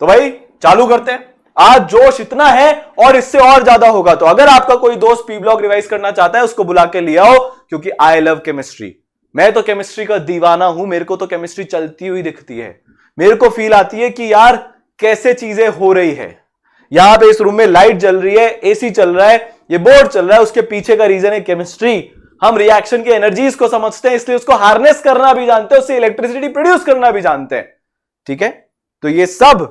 तो भाई चालू करते हैं। आज जोश इतना है और इससे और ज्यादा होगा। तो अगर आपका कोई दोस्त पी ब्लॉक रिवाइज करना चाहता है उसको बुला के ले आओ, क्योंकि आई लव केमिस्ट्री। मैं तो केमिस्ट्री का दीवाना हूं, मेरे को तो केमिस्ट्री चलती हुई दिखती है। मेरे को फील आती है कि यार कैसे चीजें हो रही है। यहां पे इस रूम में लाइट जल रही है, एसी चल रहा है, ये बोर्ड चल रहा है, उसके पीछे का रीजन है केमिस्ट्री। हम रिएक्शन की एनर्जीज को समझते हैं, इसलिए उसको हार्नेस करना भी जानते हैं, उससे इलेक्ट्रिसिटी प्रोड्यूस करना भी जानते हैं। ठीक है, तो ये सब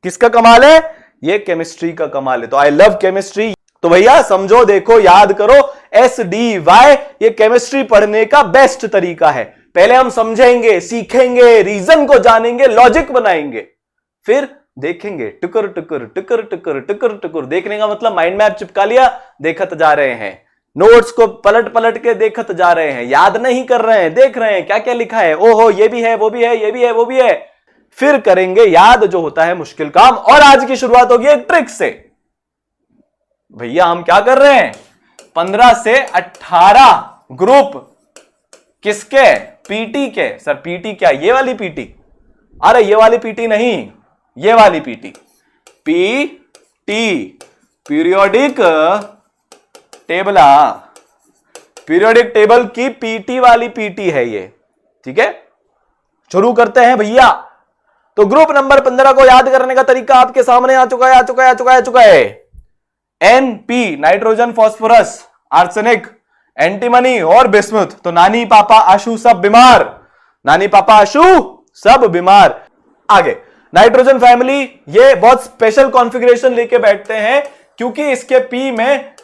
किसका कमाल है? ये केमिस्ट्री का कमाल है। तो आई लव केमिस्ट्री। तो भैया समझो, देखो, याद करो, SDY ये केमिस्ट्री पढ़ने का बेस्ट तरीका है। पहले हम समझेंगे, सीखेंगे, रीजन को जानेंगे, लॉजिक बनाएंगे, फिर देखेंगे टुकर टुकर टुकर टुकर टुकर टुकर। देखने का मतलब माइंड मैप चिपका लिया, देखत जा रहे हैं, नोट्स को पलट पलट के देखत जा रहे हैं, याद नहीं कर रहे हैं, देख रहे हैं क्या क्या लिखा है, ओहो ये भी है, वो भी है, ये भी है, वो भी है, फिर करेंगे याद, जो होता है मुश्किल काम। और आज की शुरुआत होगी एक ट्रिक से। भैया हम क्या कर रहे हैं? 15 से 18 ग्रुप किसके? पीटी के। सर पीटी क्या? ये वाली पीटी? अरे ये वाली पीटी नहीं, ये वाली PT. PT periodic table, periodic table की पीटी वाली पीटी है ये। ठीक है, शुरू करते हैं भैया। तो ग्रुप नंबर 15 को याद करने का तरीका आपके सामने आ चुका है। NP nitrogen phosphorus arsenic antimony और बिस्मुथ। तो नानी पापा आशु सब बीमार, नानी पापा आशु सब बीमार। आगे नाइट्रोजन फैमिली, ये बहुत स्पेशल कॉन्फ़िगरेशन लेके बैठते हैं, क्योंकि इसके P में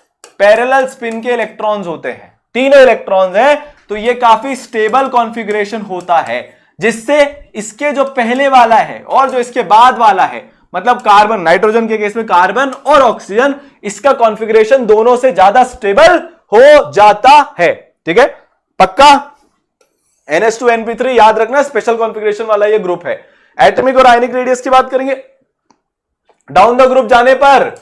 पैरेलल स्पिन के इलेक्ट्रॉन्स होते हैं, तीनों इलेक्ट्रॉन्स हैं। तो ये काफी स्टेबल कॉन्फ़िगरेशन होता है, जिससे इसके जो पहले वाला है और जो इसके बाद वाला है, मतलब कार्बन, नाइट्रोजन के केस में कार्बन और ऑक्सीजन, इसका कॉन्फ़िगरेशन दोनों से ज्यादा स्टेबल हो जाता है। ठीक है, पक्का? NH2NP3 याद रखना, स्पेशल कॉन्फ़िगरेशन वाला ये ग्रुप है। एटॉमिक और आयनिक रेडियस की बात करेंगे। डाउन द ग्रुप जाने पर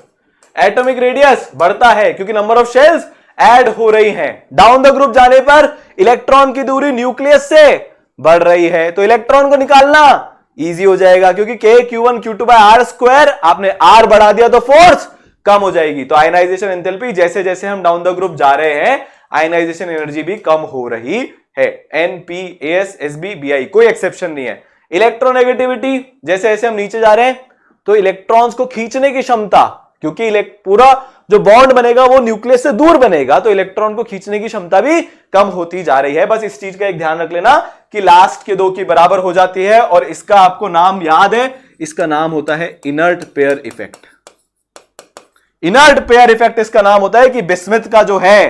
एटॉमिक रेडियस बढ़ता है, क्योंकि नंबर ऑफ शेल्स ऐड हो रही हैं। डाउन द ग्रुप जाने पर इलेक्ट्रॉन की दूरी न्यूक्लियस से बढ़ रही है, तो इलेक्ट्रॉन को निकालना इजी हो जाएगा, क्योंकि KQ1 Q2 by R square, आपने R बढ़ा दिया तो फोर्स कम हो जाएगी। तो आयनाइजेशन एंथैल्पी, जैसे जैसे हम डाउन द ग्रुप जा रहे हैं, आयनाइजेशन एनर्जी भी कम हो रही है। NP AS SB BI कोई एक्सेप्शन नहीं है। इलेक्ट्रोनेगेटिविटी, जैसे जैसे हम नीचे जा रहे हैं, तो इलेक्ट्रॉन्स को खींचने की क्षमता, क्योंकि पूरा जो बॉन्ड बनेगा वो न्यूक्लियस से दूर बनेगा, तो इलेक्ट्रॉन को खींचने की क्षमता भी कम होती जा रही है। बस इस चीज का एक ध्यान रख लेना कि लास्ट के दो की बराबर हो जाती है, और इसका आपको नाम याद है, इसका नाम होता है inert pair effect. Inert pair effect इसका नाम होता है कि बिस्मथ का जो है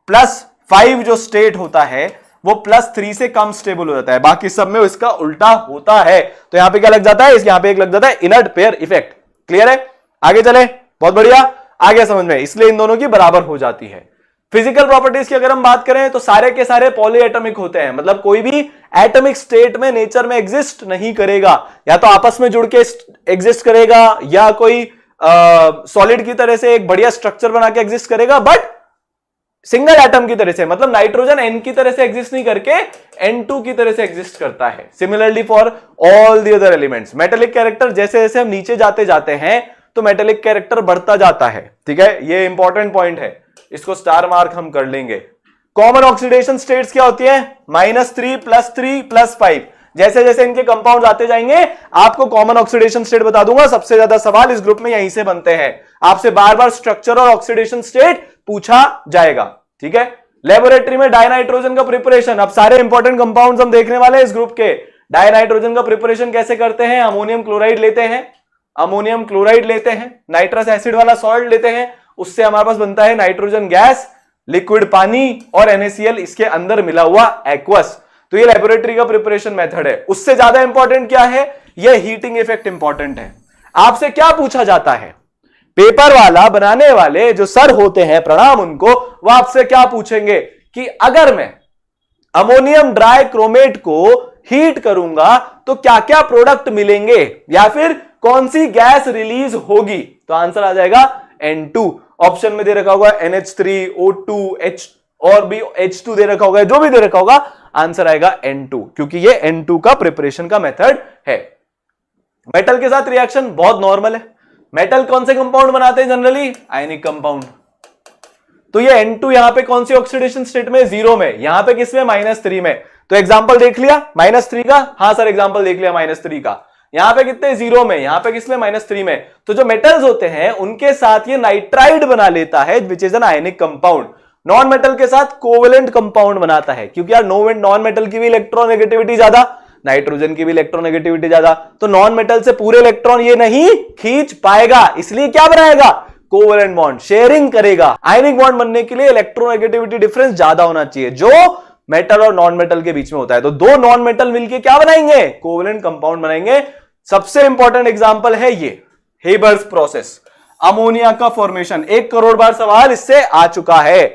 +5 जो स्टेट होता है वो +3 से कम स्टेबल हो जाता है, बाकी सब में इसका उल्टा होता है। तो यहां पे क्या लग जाता है? यहां पे एक लग जाता है इनर्ट पेयर इफेक्ट। क्लियर है? आगे चले, बहुत बढ़िया, आ गया समझ में। इसलिए इन दोनों की बराबर हो जाती है। फिजिकल प्रॉपर्टीज की अगर हम बात करें तो सारे के सारे पॉलीएटॉमिक होते हैं, मतलब कोई भी एटॉमिक स्टेट में नेचर में एग्जिस्ट नहीं करेगा, या तो आपस में जुड़ के एग्जिस्ट करेगा, या कोई सॉलिड की तरह से एक बढ़िया स्ट्रक्चर बना के एग्जिस्ट करेगा, बट सिंगल एटम की तरह से, मतलब नाइट्रोजन N की तरह से एग्जिस्ट नहीं करके N2 की तरह से एग्जिस्ट करता है। Similarly for all the other elements. Metallic character, जैसे जैसे हम नीचे जाते जाते हैं तो मेटेलिक कैरेक्टर बढ़ता जाता है। ठीक है, ये इंपॉर्टेंट पॉइंट है, इसको स्टार मार्क हम कर लेंगे। कॉमन ऑक्सीडेशन स्टेट्स क्या होती है? -3 +3 +5। जैसे जैसे इनके कंपाउंड आते जाएंगे आपको कॉमन ऑक्सीडेशन स्टेट बता दूंगा। सबसे ज्यादा सवाल इस ग्रुप में यहीं से बनते हैं, आपसे बार बार स्ट्रक्चर और ऑक्सीडेशन स्टेट पूछा जाएगा। ठीक है, लेबोरेटरी में डाइनाइट्रोजन का प्रिपरेशन, अब सारे इंपॉर्टेंट कंपाउंड्स हम देखने वाले हैं इस ग्रुप के। डाइनाइट्रोजन का प्रिपरेशन कैसे करते हैं? अमोनियम क्लोराइड लेते हैं, नाइट्रस एसिड वाला सॉल्ट लेते हैं, उससे हमारे पास बनता है नाइट्रोजन गैस, लिक्विड पानी और NaCl इसके अंदर मिला हुआ एक्वस। तो ये लेबोरेटरी का प्रिपरेशन मेथड है। उससे ज्यादा इंपॉर्टेंट क्या है? ये हीटिंग इफेक्ट इंपॉर्टेंट है। आपसे क्या पूछा जाता है? पेपर वाला बनाने वाले जो सर होते हैं, प्रणाम उनको, वो आपसे क्या पूछेंगे कि अगर मैं अमोनियम ड्राई क्रोमेट को हीट करूंगा तो क्या क्या प्रोडक्ट मिलेंगे, या फिर कौन सी गैस रिलीज होगी? तो आंसर आ जाएगा N2। ऑप्शन में दे रखा होगा NH3, O2, H और भी H2 दे रखा होगा, जो भी दे रखा होगा आंसर आएगा N2, क्योंकि ये N2 का प्रिपरेशन का मेथड है। मेटल के साथ रिएक्शन बहुत नॉर्मल है। मेटल कौन से कंपाउंड बनाते हैं जनरली? Ionic compound. तो ये N2 यहां पे कौन सी ऑक्सीडेशन स्टेट में? 0 में। यहां पे किसमें? -3 में। तो एग्जांपल देख लिया -3 का? हाँ सर एग्जांपल देख लिया -3 का। यहां पे कितने? 0 में। यहां पे किसमें? -3 में। तो जो मेटल्स होते हैं उनके साथ ये नाइट्राइड बना लेता है which is an ionic compound. Non metal के साथ कोवेलेंट कंपाउंड बनाता है, क्योंकि यार नॉन मेटल की भी इलेक्ट्रोनेगेटिविटी ज्यादा, नाइट्रोजन की भी इलेक्ट्रोनेगेटिविटी ज्यादा, तो नॉन मेटल से पूरे इलेक्ट्रॉन ये नहीं खींच पाएगा, इसलिए क्या बनाएगा? कोवेलेंट बॉन्ड, शेयरिंग करेगा। आयनिक बॉन्ड बनने के लिए इलेक्ट्रोनेगेटिविटी डिफरेंस ज्यादा होना चाहिए जो मेटल और नॉन मेटल के बीच में होता है। तो दो नॉन मेटल मिलके क्या बनाएंगे? कोवेलेंट कंपाउंड बनाएंगे। सबसे इंपॉर्टेंट एग्जांपल है ये हेबर्स प्रोसेस, अमोनिया का फॉर्मेशन। 1 करोड़ बार सवाल इससे आ चुका है।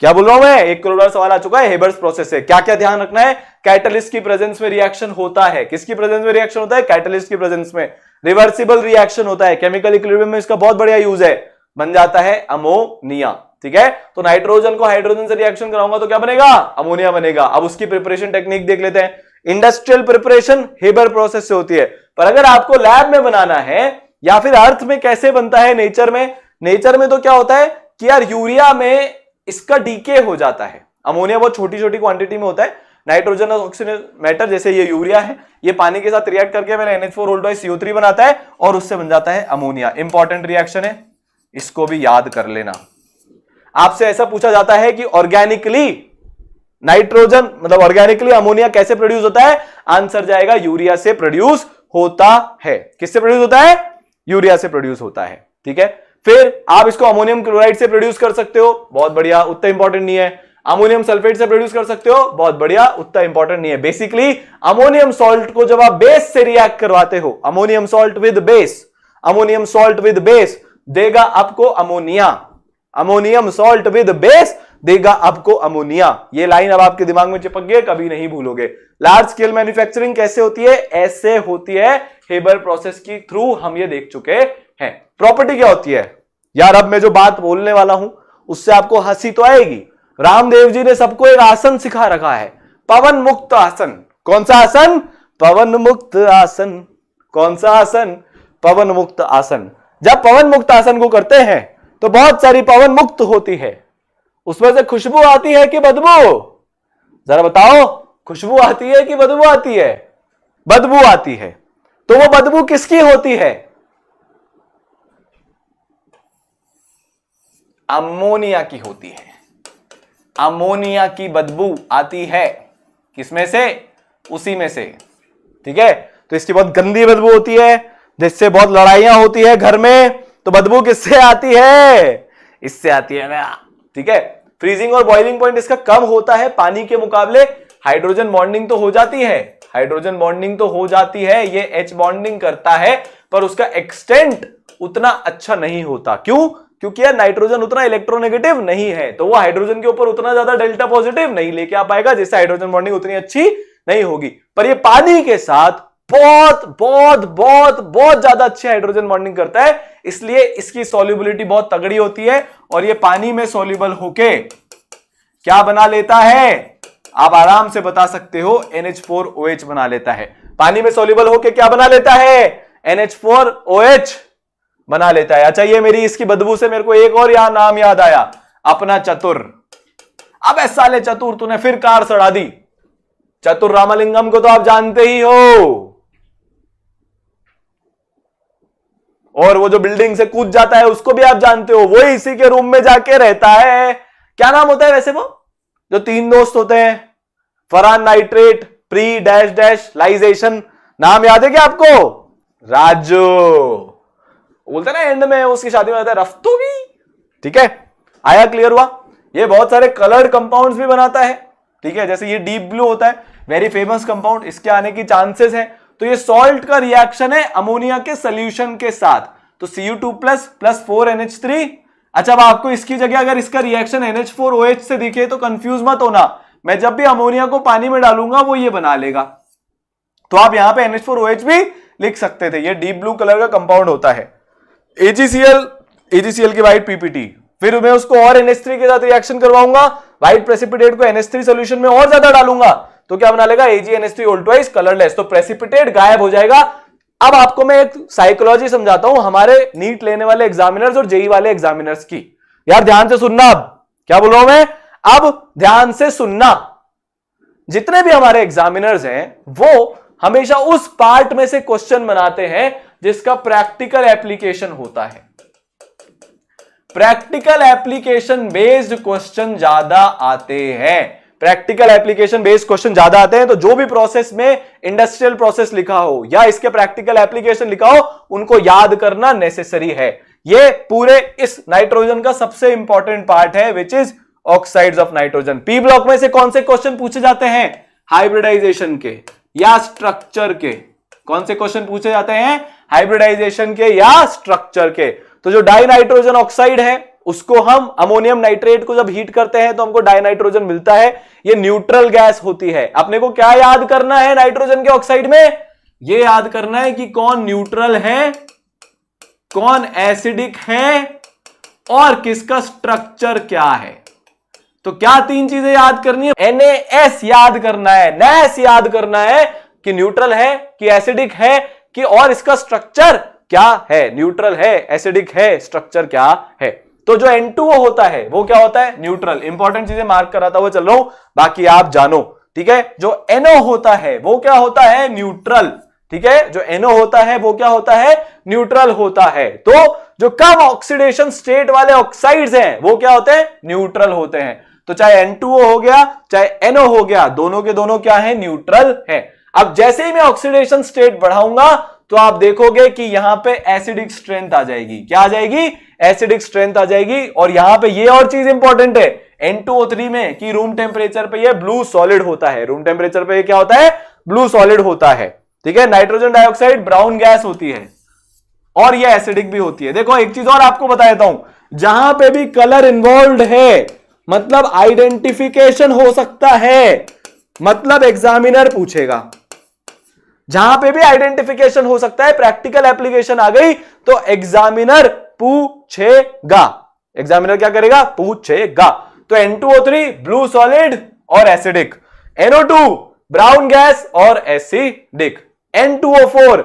क्या बोल रहा हूं मैं? 1 करोड़ बार सवाल आ चुका है हेबर्स प्रोसेस से। क्या क्या ध्यान रखना है? कैटलिस्ट की प्रेजेंस में रिएक्शन होता है। किसकी प्रेजेंस में रिएक्शन होता है? कैटलिस्ट की प्रेजेंस में। रिवर्सिबल रिएक्शन होता है, केमिकल इक्विलिब्रियम में इसका बहुत बढ़िया यूज है, बन जाता है अमोनिया। ठीक है, तो नाइट्रोजन को हाइड्रोजन से रिएक्शन कराऊंगा तो क्या बनेगा? अमोनिया बनेगा। अब उसकी प्रिपरेशन टेक्निक देख लेते हैं। इंडस्ट्रियल प्रिपरेशन हेबर प्रोसेस से होती है, पर अगर आपको लैब में बनाना है या फिर अर्थ में कैसे बनता है नेचर में तो क्या होता है कि यार यूरिया में इसका डीके हो जाता है। अमोनिया बहुत छोटी छोटी क्वांटिटी में होता है। नाइट्रोजन और ऑक्सीजन मैटर, जैसे ये यूरिया है, ये पानी के साथ रिएक्ट करके मेरा NH4 बनाता है और उससे बन जाता है अमोनिया। इंपॉर्टेंट रिएक्शन है, इसको भी याद कर लेना। आपसे ऐसा पूछा जाता है कि ऑर्गेनिकली नाइट्रोजन मतलब ऑर्गेनिकली अमोनिया कैसे प्रोड्यूस होता है? आंसर जाएगा यूरिया से प्रोड्यूस होता है। किससे प्रोड्यूस होता है? यूरिया से प्रोड्यूस होता है। ठीक है, फिर आप इसको अमोनियम क्लोराइड से प्रोड्यूस कर सकते हो, बहुत बढ़िया, उतना इंपॉर्टेंट नहीं है। अमोनियम सल्फेट से प्रोड्यूस कर सकते हो, बहुत बढ़िया, उतना इंपॉर्टेंट नहीं है। बेसिकली अमोनियम सॉल्ट को जब आप बेस से रिएक्ट करवाते हो, अमोनियम सॉल्ट विद बेस देगा आपको ammonia. Ammonium salt with base देगा आपको अमोनिया। ये लाइन अब आपके दिमाग में चिपक गई, कभी नहीं भूलोगे। लार्ज स्केल मैन्युफैक्चरिंग कैसे होती है? ऐसे होती है, हेबर प्रोसेस की थ्रू हम ये देख चुके हैं। प्रॉपर्टी क्या होती है यार? अब मैं जो बात बोलने वाला हूं उससे आपको हंसी तो आएगी। रामदेव जी ने सबको एक आसन सिखा रखा है, पवन मुक्त आसन। कौन सा आसन? पवन मुक्त आसन। कौन सा आसन? पवन मुक्त आसन। जब पवन मुक्त आसन को करते हैं तो बहुत सारी पवन मुक्त होती है, उसमें से खुशबू आती है कि बदबू? जरा बताओ, खुशबू आती है कि बदबू आती है? बदबू आती है। तो वो बदबू किसकी होती है? अमोनिया की होती है। अमोनिया की बदबू आती है किसमें से? उसी में से। ठीक है, तो इसकी बहुत गंदी बदबू होती है, जिससे बहुत लड़ाइयां होती है घर में। तो बदबू किससे आती है? इससे आती है ना। ठीक है, फ्रीजिंग और बॉइलिंग पॉइंट इसका कम होता है पानी के मुकाबले। हाइड्रोजन बॉन्डिंग तो हो जाती है, ये H बॉन्डिंग करता है, पर उसका एक्सटेंट उतना अच्छा नहीं होता। क्यों? क्योंकि यार नाइट्रोजन उतना इलेक्ट्रोनेगेटिव नहीं है, तो वो हाइड्रोजन के ऊपर उतना ज्यादा डेल्टा पॉजिटिव नहीं लेके आ पाएगा, जिससे हाइड्रोजन बॉन्डिंग उतनी अच्छी नहीं होगी। पर ये पानी के साथ बहुत बहुत बहुत बहुत ज्यादा अच्छी हाइड्रोजन बॉन्डिंग करता है, इसलिए इसकी सॉल्युबिलिटी बहुत तगड़ी होती है और ये पानी में सॉल्युबल होके क्या बना लेता है? आप आराम से बता सकते हो, NH4OH बना लेता है। पानी में सॉल्युबल होके क्या बना लेता है? NH4OH बना लेता है। अच्छा, ये मेरी इसकी बदबू से मेरे को एक और यहां नाम याद आया, अपना चतुर। अबे साले चतुर, तूने फिर कार सड़ा दी। चतुर रामलिंगम को तो आप जानते ही हो, और वो जो बिल्डिंग से कूद जाता है उसको भी आप जानते हो, वो इसी के रूम में जाके रहता है। क्या नाम होता है वैसे वो जो 3 दोस्त होते हैं? फरहान नाइट्रेट, प्री डैश डैश लाइजेशन। नाम याद है क्या आपको? राजू। बोलते हैं ना एंड में उसकी शादी में आता है रफ्तोगी। ठीक है, आया? क्लियर हुआ? ये बहुत सारे कलर्ड कंपाउंड्स भी बनाता है। ठीक है, जैसे ये डीप ब्लू होता है, वेरी फेमस कंपाउंड, इसके आने की चांसेस है। तो ये सॉल्ट का रिएक्शन है अमोनिया के सोल्यूशन के साथ, तो Cu2 प्लस 4NH3। अच्छा, अब आपको इसकी जगह अगर इसका रिएक्शन NH4OH से दिखे तो कंफ्यूज मत होना, मैं जब भी अमोनिया को पानी में डालूंगा वो ये बना लेगा। तो आप यहां पे NH4OH भी लिख सकते थे। ये डीप ब्लू कलर का कंपाउंड होता है। AgCl की व्हाइट PPT, फिर मैं उसको और NH3 के साथ रिएक्शन करवाऊंगा, व्हाइट प्रेसिपिटेट को NH3 सोल्यूशन में और ज्यादा डालूंगा तो क्या बना लेगा? AgNH3 all twice colourless. तो प्रेसिपिटेट गायब हो जाएगा, अब आपको मैं एक साइकोलॉजी समझाता हूं हमारे नीट लेने वाले एग्जामिनर्स और जेई वाले एग्जामिनर्स की। यार ध्यान से सुनना, अब क्या बोल रहा हूं मैं, अब ध्यान से सुनना। जितने भी हमारे एग्जामिनर्स हैं वो हमेशा उस पार्ट में से क्वेश्चन बनाते हैं जिसका प्रैक्टिकल एप्लीकेशन होता है। प्रैक्टिकल एप्लीकेशन बेस्ड क्वेश्चन ज्यादा आते हैं, प्रैक्टिकल एप्लीकेशन बेस्ड क्वेश्चन ज्यादा आते हैं। तो जो भी प्रोसेस में इंडस्ट्रियल प्रोसेस लिखा हो या इसके प्रैक्टिकल एप्लीकेशन लिखा हो उनको याद करना नेसेसरी है। ये पूरे इस नाइट्रोजन का सबसे इंपॉर्टेंट पार्ट है which is oxides of nitrogen. P block में से कौन से क्वेश्चन पूछे जाते हैं, हाइब्रिडाइजेशन के या स्ट्रक्चर के। कौन से क्वेश्चन पूछे जाते हैं, हाइब्रिडाइजेशन के या स्ट्रक्चर के। तो जो डाई नाइट्रोजन ऑक्साइड है उसको हम अमोनियम नाइट्रेट को जब हीट करते हैं तो हमको डाई नाइट्रोजन मिलता है। ये न्यूट्रल गैस होती है। अपने को क्या याद करना है नाइट्रोजन के ऑक्साइड में, ये याद करना है कि कौन न्यूट्रल है, कौन एसिडिक है और किसका स्ट्रक्चर क्या है। तो क्या तीन चीजें याद करनी है, NaS याद करना है, NaS याद करना है कि न्यूट्रल है कि एसिडिक है कि और इसका स्ट्रक्चर क्या है, न्यूट्रल है, एसिडिक है, स्ट्रक्चर क्या है। तो जो N2O होता है वो क्या होता है, न्यूट्रल। इंपॉर्टेंट चीजें मार्क कराता हुआ चल रहा हूं, बाकी आप जानो, ठीक है। जो NO होता है वो क्या होता है, न्यूट्रल, ठीक है। जो NO होता है वो क्या होता है, न्यूट्रल होता है। तो जो कम ऑक्सीडेशन स्टेट वाले ऑक्साइड्स हैं वो क्या होते हैं, न्यूट्रल होते हैं। तो चाहे N2O हो गया चाहे NO हो गया, दोनों के दोनों क्या है, न्यूट्रल है। अब जैसे ही मैं ऑक्सीडेशन स्टेट बढ़ाऊंगा तो आप देखोगे कि यहां पे एसिडिक स्ट्रेंथ आ जाएगी। क्या आ जाएगी, एसिडिक स्ट्रेंथ आ जाएगी। और यहां पे ये और चीज इंपॉर्टेंट है N2O3 में कि रूम टेम्परेचर पे ये ब्लू सॉलिड होता है। रूम टेम्परेचर पे ये क्या होता है, ब्लू सॉलिड होता है, ठीक है। नाइट्रोजन डाइऑक्साइड ब्राउन गैस होती है और ये एसिडिक भी होती है। देखो एक चीज और आपको बता देता हूं, जहां पे भी कलर इन्वॉल्व है मतलब आइडेंटिफिकेशन हो सकता है, मतलब एग्जामिनर पूछेगा। जहां पे भी आइडेंटिफिकेशन हो सकता है, प्रैक्टिकल एप्लीकेशन आ गई तो एग्जामिनर पूछेगा। एग्जामिनर क्या करेगा, पूछेगा। तो N2O3 ब्लू सॉलिड और एसिडिक, NO2 ब्राउन गैस और एसिडिक, N2O4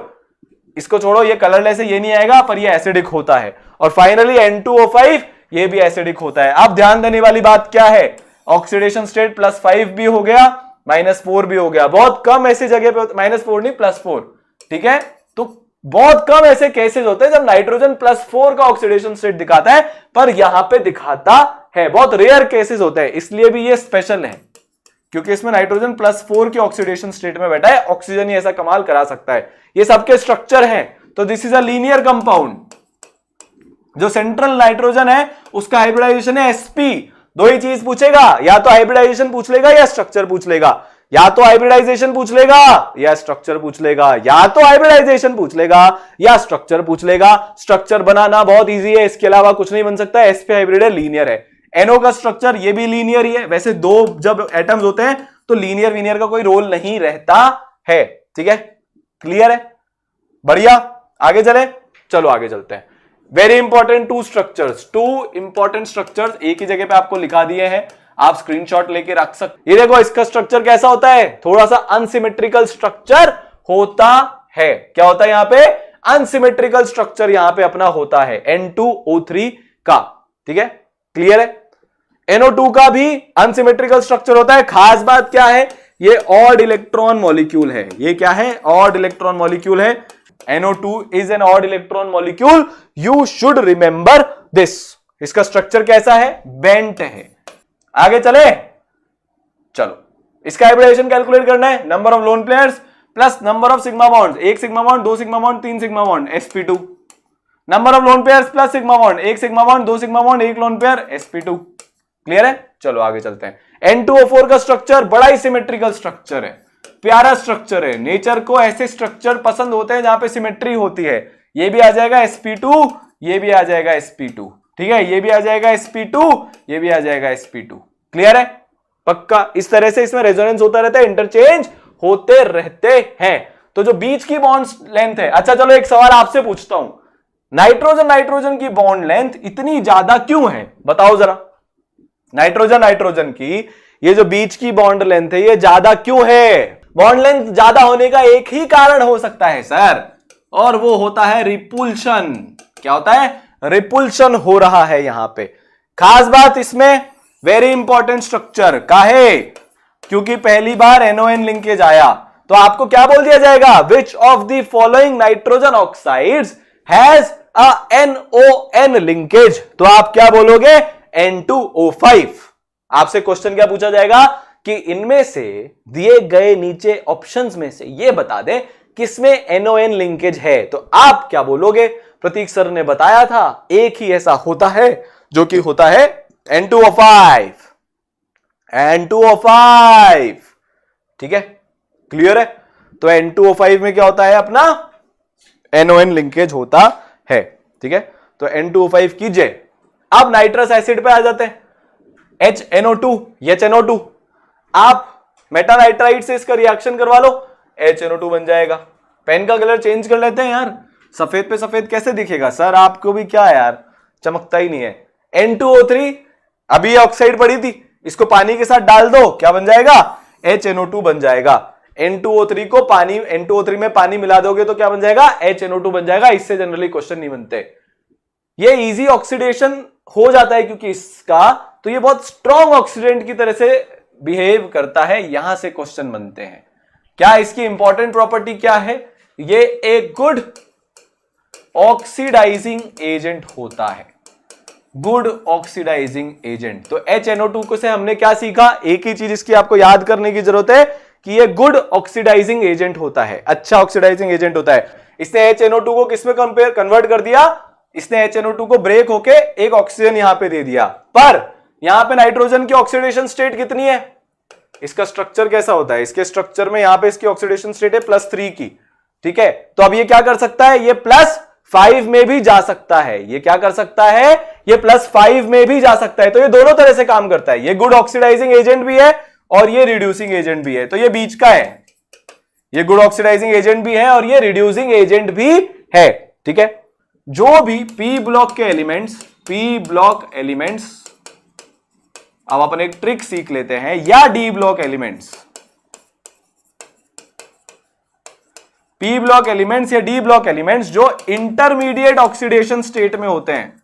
इसको छोड़ो, ये कलरलेस है, ये नहीं आएगा, पर ये एसिडिक होता है। और फाइनली N2O5 ये भी एसिडिक होता है। अब ध्यान देने वाली बात क्या है, ऑक्सीडेशन स्टेट +5 भी हो गया, -4 भी हो गया। बहुत कम ऐसी जगह पे, -4 नहीं +4, ठीक है। तो बहुत कम ऐसे केसेस होते हैं जब नाइट्रोजन +4 का ऑक्सीडेशन स्टेट दिखाता है, पर यहां पे दिखाता है। बहुत रेयर केसेस होते हैं, इसलिए भी ये स्पेशल है क्योंकि इसमें नाइट्रोजन +4 की ऑक्सीडेशन स्टेट में बैठा है। ऑक्सीजन ही ऐसा कमाल करा सकता है। ये सबके स्ट्रक्चर हैं। तो this is a linear compound. जो सेंट्रल नाइट्रोजन है उसका हाइब्रिडाइजेशन है sp। दो ही चीज पूछेगा, या तो हाइब्रिडाइजेशन पूछ लेगा या स्ट्रक्चर पूछ लेगा, या तो हाइब्रिडाइजेशन पूछ लेगा या स्ट्रक्चर पूछ लेगा, या तो हाइब्रिडाइजेशन पूछ लेगा या स्ट्रक्चर पूछ लेगा। स्ट्रक्चर बनाना बहुत इजी है, इसके अलावा कुछ नहीं बन सकता। sp हाइब्रिड है, लीनियर है। NO का स्ट्रक्चर ये भी लीनियर ही है। वैसे दो जब एटम्स होते हैं तो लीनियर वीनियर का कोई रोल नहीं रहता है, ठीक है। क्लियर है, बढ़िया। आगे चले, चलो आगे चलते हैं। Very important two important structures एक ही जगह पे आपको लिखा दिए हैं, आप स्क्रीनशॉट लेके रख सकते। ये देखो इसका स्ट्रक्चर कैसा होता है, थोड़ा सा अनसिमेट्रिकल स्ट्रक्चर होता है। क्या होता है यहां पे, अनसिमेट्रिकल स्ट्रक्चर यहां पे अपना होता है N2O3 का, ठीक है। क्लियर है। NO2 का भी अनसिमेट्रिकल स्ट्रक्चर होता है। खास बात क्या है, ये ऑड इलेक्ट्रॉन मॉलिक्यूल है। ये क्या है, ऑड इलेक्ट्रॉन मॉलिक्यूल है। NO2 is an odd electron molecule. You should remember this. इसका स्ट्रक्चर कैसा है, बेंट है। आगे चले, चलो इसका हाइब्रिडाइजेशन कैलकुलेट करना है। Number of lone pairs plus number of sigma bonds, 1 sigma bond, 2 sigma bond, 3 sigma bond, sp2। Number of lone pairs plus sigma bond, 1 sigma bond, 2 sigma bond, 1 lone pair, sp2। Clear है, चलो आगे चलते हैं। N2O4 का structure बड़ा ही symmetrical structure है, प्यारा structure है। नेचर को ऐसे स्ट्रक्चर पसंद होते हैं जहां पे सिमेट्री होती है। ये भी आ जाएगा sp2, ये भी आ जाएगा sp2, ठीक है। ये भी आ जाएगा sp2, ये भी आ जाएगा sp2। क्लियर है, पक्का। इस तरह से इसमें रेजोनेंस होता रहता है, इंटरचेंज होते रहते हैं। तो जो बीच की बॉन्ड लेंथ है, अच्छा चलो एक सवाल आपसे पूछता हूं, नाइट्रोजन की बॉन्ड लेंथ इतनी ज्यादा क्यों है, बताओ जरा। नाइट्रोजन की ये जो बीच की बॉन्ड लेंथ है ये ज्यादा क्यों है। बॉन्ड लेंथ ज्यादा होने का एक ही कारण हो सकता है सर, और वो होता है रिपुल्शन। क्या होता है? रिपुल्शन हो रहा है यहां पे। खास बात इसमें वेरी इंपॉर्टेंट स्ट्रक्चर का है, क्योंकि पहली बार NON लिंकेज आया तो आपको क्या बोल दिया जाएगा? विच of the following nitrogen oxides has a NON linkage. तो आप क्या बोलोगे? N2O5। आपसे क्वेश्चन क्या पूछा जाएगा कि इनमें से दिए गए नीचे ऑप्शंस में से ये बता दे किसमें NON लिंकेज है। तो आप क्या बोलोगे? प्रतीक सर ने बताया था एक ही ऐसा होता है जो कि होता है N2O5। N2O5, ठीक है, क्लियर है? तो N2O5 में क्या होता है? अपना NON लिंकेज होता है, ठीक है। तो N2O5 कीजिए। अब नाइट्रस एसिड पे आ जाते हैं, HNO2, HNO2। आप मेटानाइट्राइट से इसका रिएक्शन करवा लो, HNO2 बन जाएगा। पेन का कलर चेंज कर लेते हैं यार, सफेद पे सफेद कैसे दिखेगा सर? आपको भी क्या यार, चमकता ही नहीं है। N2O3, अभी ऑक्साइड पड़ी थी, इसको पानी के साथ डाल दो, क्या बन जाएगा? HNO2 बन जाएगा। N2O3 को पानी, N2O3 में पानी मिला दोगे तो क्या बन जाएगा? HNO2 बन जाएगा। इससे जनरली क्वेश्चन नहीं बनते। ये इजी ऑक्सीडेशन हो जाता है क्योंकि इसका, तो ये बहुत स्ट्रॉन्ग ऑक्सीडेंट की तरह से बिहेव करता है, यहां से क्वेश्चन बनते हैं। क्या इसकी इंपॉर्टेंट प्रॉपर्टी क्या है? ये एक गुड ऑक्सीडाइजिंग एजेंट होता है, गुड ऑक्सीडाइजिंग एजेंट। तो HNO2 को से हमने क्या सीखा? एक ही चीज इसकी आपको याद करने की जरूरत है कि ये गुड ऑक्सीडाइजिंग एजेंट होता है, अच्छा ऑक्सीडाइजिंग एजेंट होता है। इसने HNO2 को किसमें कन्वर्ट कर दिया? इसने HNO2 को ब्रेक होके एक ऑक्सीजन यहां पे दे दिया। पर यहां पे नाइट्रोजन की ऑक्सीडेशन स्टेट कितनी है? इसका स्ट्रक्चर कैसा होता है? इसके स्ट्रक्चर में यहां पे इसकी ऑक्सीडेशन स्टेट है +3 की, ठीक है। तो अब ये क्या कर सकता है? ये +5 में भी जा सकता है। ये क्या कर सकता है? ये +5 में भी जा सकता है। तो ये दोनों तरह से काम करता है। ये गुड ऑक्सीडाइजिंग एजेंट भी है और ये रिड्यूसिंग एजेंट भी है। तो ये बीच का है, ये गुड ऑक्सीडाइजिंग एजेंट भी है और ये रिड्यूसिंग एजेंट भी है, ठीक है। जो भी P ब्लॉक के एलिमेंट्स, अब अपन एक ट्रिक सीख लेते हैं, या D block elements, P block elements या D ब्लॉक एलिमेंट्स जो इंटरमीडिएट ऑक्सीडेशन स्टेट में होते हैं,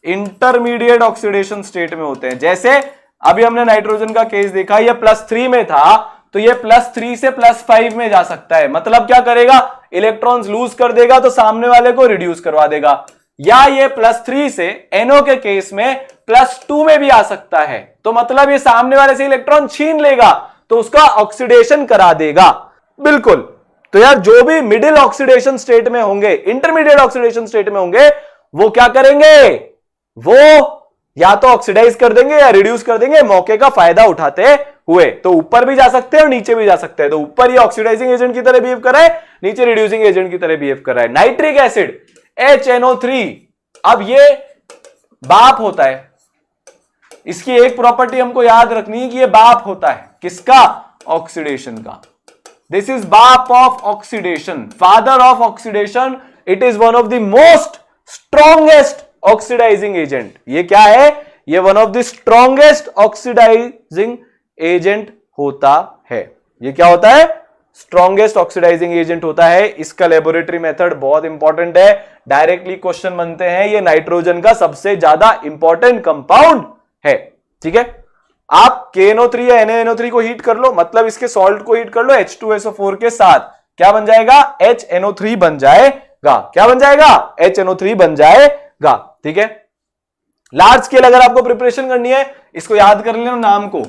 इंटरमीडिएट ऑक्सीडेशन स्टेट में होते हैं। जैसे अभी हमने नाइट्रोजन का केस देखा, ये +3 में था तो ये +3 से +5 में जा सकता है। मतलब क्या करेगा? इलेक्ट्रॉन्स लूज कर देगा तो सामने वाले को रिड्यूस करवा देगा। या ये +3 से NO के केस में +2 में भी आ सकता है। तो मतलब ये सामने वाले से इलेक्ट्रॉन छीन लेगा तो उसका ऑक्सीडेशन करा देगा। बिल्कुल। तो यार जो भी मिडिल ऑक्सीडेशन स्टेट में होंगे, इंटरमीडिएट ऑक्सीडेशन स्टेट में होंगे, वो क्या करेंगे? वो या तो ऑक्सीडाइज कर देंगे या रिड्यूस कर देंगे, मौके का फायदा उठाते हुए। तो ऊपर भी जा सकते हैं और नीचे भी जा सकते हैं। तो ऊपर ये ऑक्सीडाइजिंग एजेंट की तरह बिहेव कर रहा है, नीचे रिड्यूसिंग एजेंट की तरह बिहेव कर रहा है। नाइट्रिक एसिड HNO3, अब ये बाप होता है। इसकी एक प्रॉपर्टी हमको याद रखनी है कि ये बाप होता है किसका? ऑक्सीडेशन का। दिस इज बाप of oxidation, father of oxidation. It is one of the most strongest oxidising agent. ये क्या है? ये one of the strongest oxidising agent होता है। ये क्या होता है? स्ट्रॉन्गेस्ट ऑक्सीडाइजिंग एजेंट होता है। इसका लेबोरेटरी मेथड बहुत इंपॉर्टेंट है, डायरेक्टली क्वेश्चन बनते हैं। ये नाइट्रोजन का सबसे ज्यादा इंपॉर्टेंट कंपाउंड है, ठीक है। आप KNO3 या NaNO3 को हीट कर लो, मतलब इसके सॉल्ट को हीट कर लो H2SO4 के साथ, क्या बन जाएगा? HNO3 बन जाएगा। क्या बन जाएगा? HNO3 बन जाएगा, ठीक है। लार्ज स्केल अगर आपको प्रिपरेशन करनी है, इसको याद कर लेना नाम को।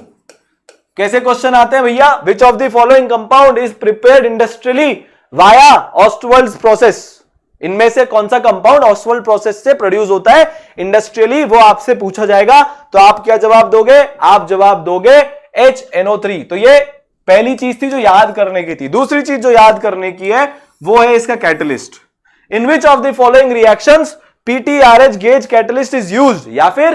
कैसे क्वेश्चन आते हैं भैया? Which of the following compound is prepared industrially via Ostwald process? इनमें से कौन सा कंपाउंड ऑस्टवाल्ड प्रोसेस से प्रोड्यूस होता है इंडस्ट्रियली? वो आपसे पूछा जाएगा। तो आप क्या जवाब दोगे? आप जवाब दोगे HNO3। तो ये पहली चीज थी जो याद करने की थी। दूसरी चीज जो याद करने की है वो है इसका catalyst. In which of the following reactions PTRH gauge catalyst is used? या फिर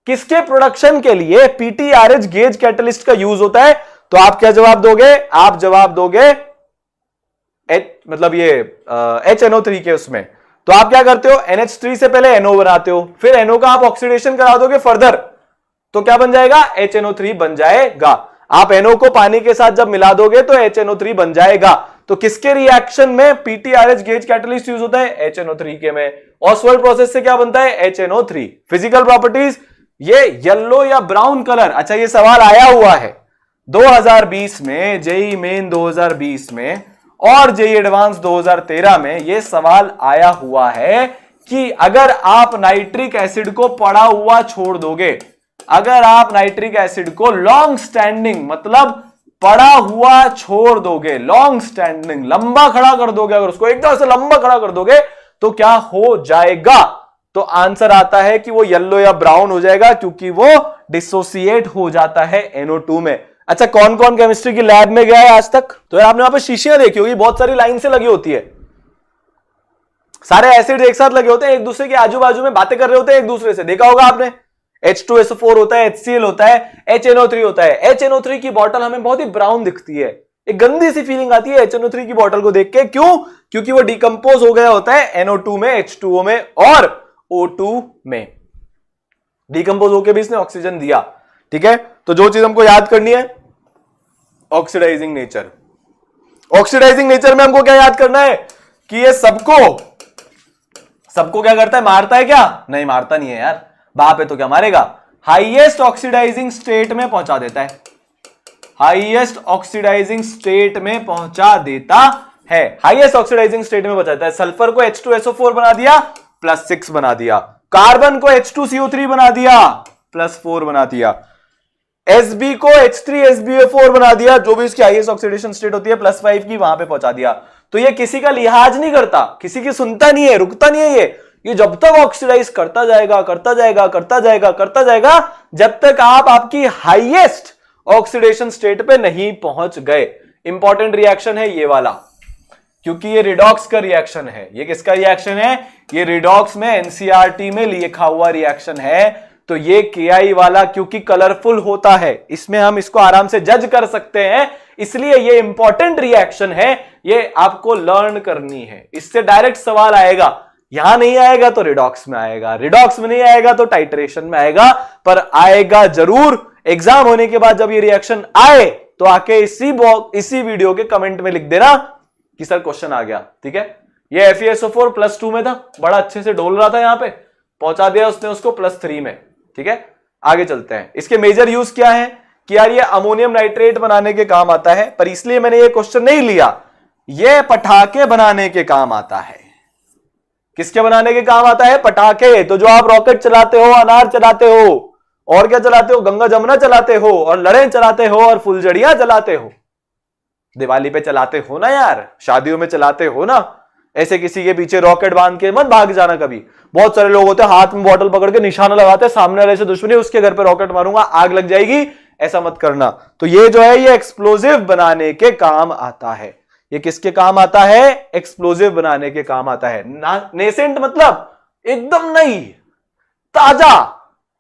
किसके प्रोडक्शन के लिए PTRH गेज कैटलिस्ट का यूज होता है? तो आप क्या जवाब दोगे? आप जवाब दोगे मतलब ये HNO3 के उसमें। तो आप क्या करते हो? NH3 से पहले NO बनाते हो, फिर NO का आप ऑक्सीडेशन करा दोगे फर्दर, तो क्या बन जाएगा? HNO3 बन जाएगा। आप NO को पानी के साथ जब मिला दोगे तो HNO3 बन जाएगा। तो किसके रिएक्शन में पीटीआरएच गेज कैटलिस्ट यूज होता है? HNO3 के में। ऑसवाल्ड प्रोसेस से क्या बनता है? HNO3। फिजिकल प्रॉपर्टीज, ये येलो या ब्राउन कलर। अच्छा, ये सवाल आया हुआ है 2020 में, जेई मेन 2020 में और जेई एडवांस 2013 में। ये सवाल आया हुआ है कि अगर आप नाइट्रिक एसिड को पड़ा हुआ छोड़ दोगे, अगर आप नाइट्रिक एसिड को लॉन्ग स्टैंडिंग मतलब पड़ा हुआ छोड़ दोगे, लॉन्ग स्टैंडिंग लंबा खड़ा कर दोगे, अगर उसको एकदम से लंबा खड़ा कर दोगे तो क्या हो जाएगा? तो आंसर आता है कि वो येलो या ब्राउन हो जाएगा, क्योंकि वो डिसोसिएट हो जाता है NO2 में। अच्छा, कौन कौन केमिस्ट्री की लैब में गया है आज तक? तो आपने वहां पर शीशियां देखी होगी, बहुत सारी लाइन से लगी होती है, सारे एसिड एक साथ लगे होते हैं, एक दूसरे के आजू बाजू में बातें कर रहे होते हैं एक दूसरे से, देखा होगा आपने। H2SO4 होता है, HCl होता है, HNO3 होता है। HNO3 की बोतल हमें बहुत ही ब्राउन दिखती है, एक गंदी सी फीलिंग आती है HNO3 की बोतल को देख के। क्यों? क्योंकि वो डिकम्पोज हो गया होता है NO2 में, H2O में और O2 में। डिकम्पोज होकर भी इसने ऑक्सीजन दिया। ठीक है, तो जो चीज हमको याद करनी है, ऑक्सीडाइजिंग नेचर। ऑक्सीडाइजिंग नेचर में हमको क्या याद करना है कि ये सबको क्या करता है? मारता है क्या? नहीं, मारता नहीं है यार, बाप है तो क्या मारेगा? हाईएस्ट ऑक्सीडाइजिंग स्टेट में पहुंचा देता है, हाईएस्ट ऑक्सीडाइजिंग स्टेट में पहुंचा देता है, हाईएस्ट ऑक्सीडाइजिंग स्टेट में पहुंचाता है। सल्फर को H2SO4 बना दिया, +6 बना दिया। कार्बन को H2CO3 बना दिया, +4 बना दिया। Sb को H3SbO4 बना दिया, जो भी इसकी हाईएस्ट ऑक्सीडेशन स्टेट होती है +5 की, वहां पे पहुंचा दिया। तो ये किसी का लिहाज नहीं करता, किसी की सुनता नहीं है, रुकता नहीं है। ये जब तक ऑक्सीडाइज करता जाएगा, करता जाएगा, करता जाएगा, करता जाएगा, जब तक आप आपकी हाईएस्ट ऑक्सीडेशन स्टेट पे नहीं पहुंच गए। इंपॉर्टेंट रिएक्शन है ये वाला, क्योंकि ये रिडॉक्स का रिएक्शन है। ये किसका रिएक्शन है? ये रिडॉक्स में NCERT में लिखा हुआ रिएक्शन है। तो ये KI वाला क्योंकि कलरफुल होता है, इसमें हम इसको आराम से जज कर सकते हैं, इसलिए ये इंपॉर्टेंट रिएक्शन है, ये आपको लर्न करनी है। इससे डायरेक्ट सवाल आएगा, यहां नहीं आएगा तो रिडॉक्स में आएगा, रिडॉक्स में नहीं आएगा तो टाइट्रेशन में आएगा, पर आएगा जरूर। एग्जाम होने के बाद जब ये रिएक्शन आए तो आके इसी वीडियो के कमेंट में लिख देना कि सर क्वेश्चन आ गया। ठीक है, ये FeSO4 +2 में था, बड़ा अच्छे से डोल रहा था, यहां पे पहुंचा दिया उसने उसको +3 में। ठीक है, आगे चलते हैं। इसके मेजर यूज क्या है कि यार ये अमोनियम नाइट्रेट बनाने के काम आता है, पर इसलिए मैंने ये क्वेश्चन नहीं लिया। ये पटाखे बनाने के काम आता है। किसके बनाने के काम आता है? पटाखे। तो जो आप रॉकेट चलाते हो, अनार चलाते हो, और क्या चलाते हो? गंगा जमुना चलाते हो, और लड़े चलाते हो, और फुलझड़ियां चलाते हो। दिवाली पे चलाते हो ना यार, शादियों में चलाते हो ना। ऐसे किसी के पीछे रॉकेट बांध के मत भाग जाना कभी। बहुत सारे लोग होते हैं हाथ में बॉटल पकड़ के निशाना लगाते हैं, सामने वाले से दुश्मनी, उसके घर पे रॉकेट मारूंगा, आग लग जाएगी, ऐसा मत करना। तो ये जो है ये एक्सप्लोजिव बनाने के काम आता है। ये किसके काम आता है? एक्सप्लोजिव बनाने के काम आता है। नेसेंट मतलब एकदम नई, ताजा,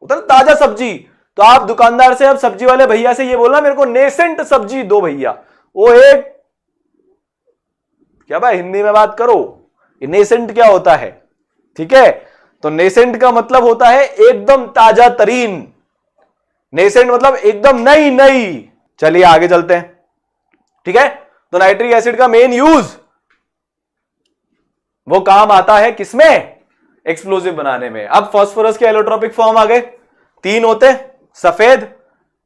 उधर ताजा सब्जी। तो आप दुकानदार से, अब सब्जी वाले भैया से ये बोलना मेरे को नेसेंट सब्जी दो भैया। वो एक क्या भाई, हिंदी में बात करो। नेसेंट क्या होता है? ठीक है, तो नेसेंट का मतलब होता है एकदम ताजा तरीन। नेसेंट मतलब एकदम नई नई। चलिए आगे चलते हैं। ठीक है, तो नाइट्रिक एसिड का मेन यूज, वो काम आता है किसमें? एक्सप्लोजिव बनाने में। अब फास्फोरस के एलोट्रोपिक फॉर्म आ गए, 3 होते, सफेद,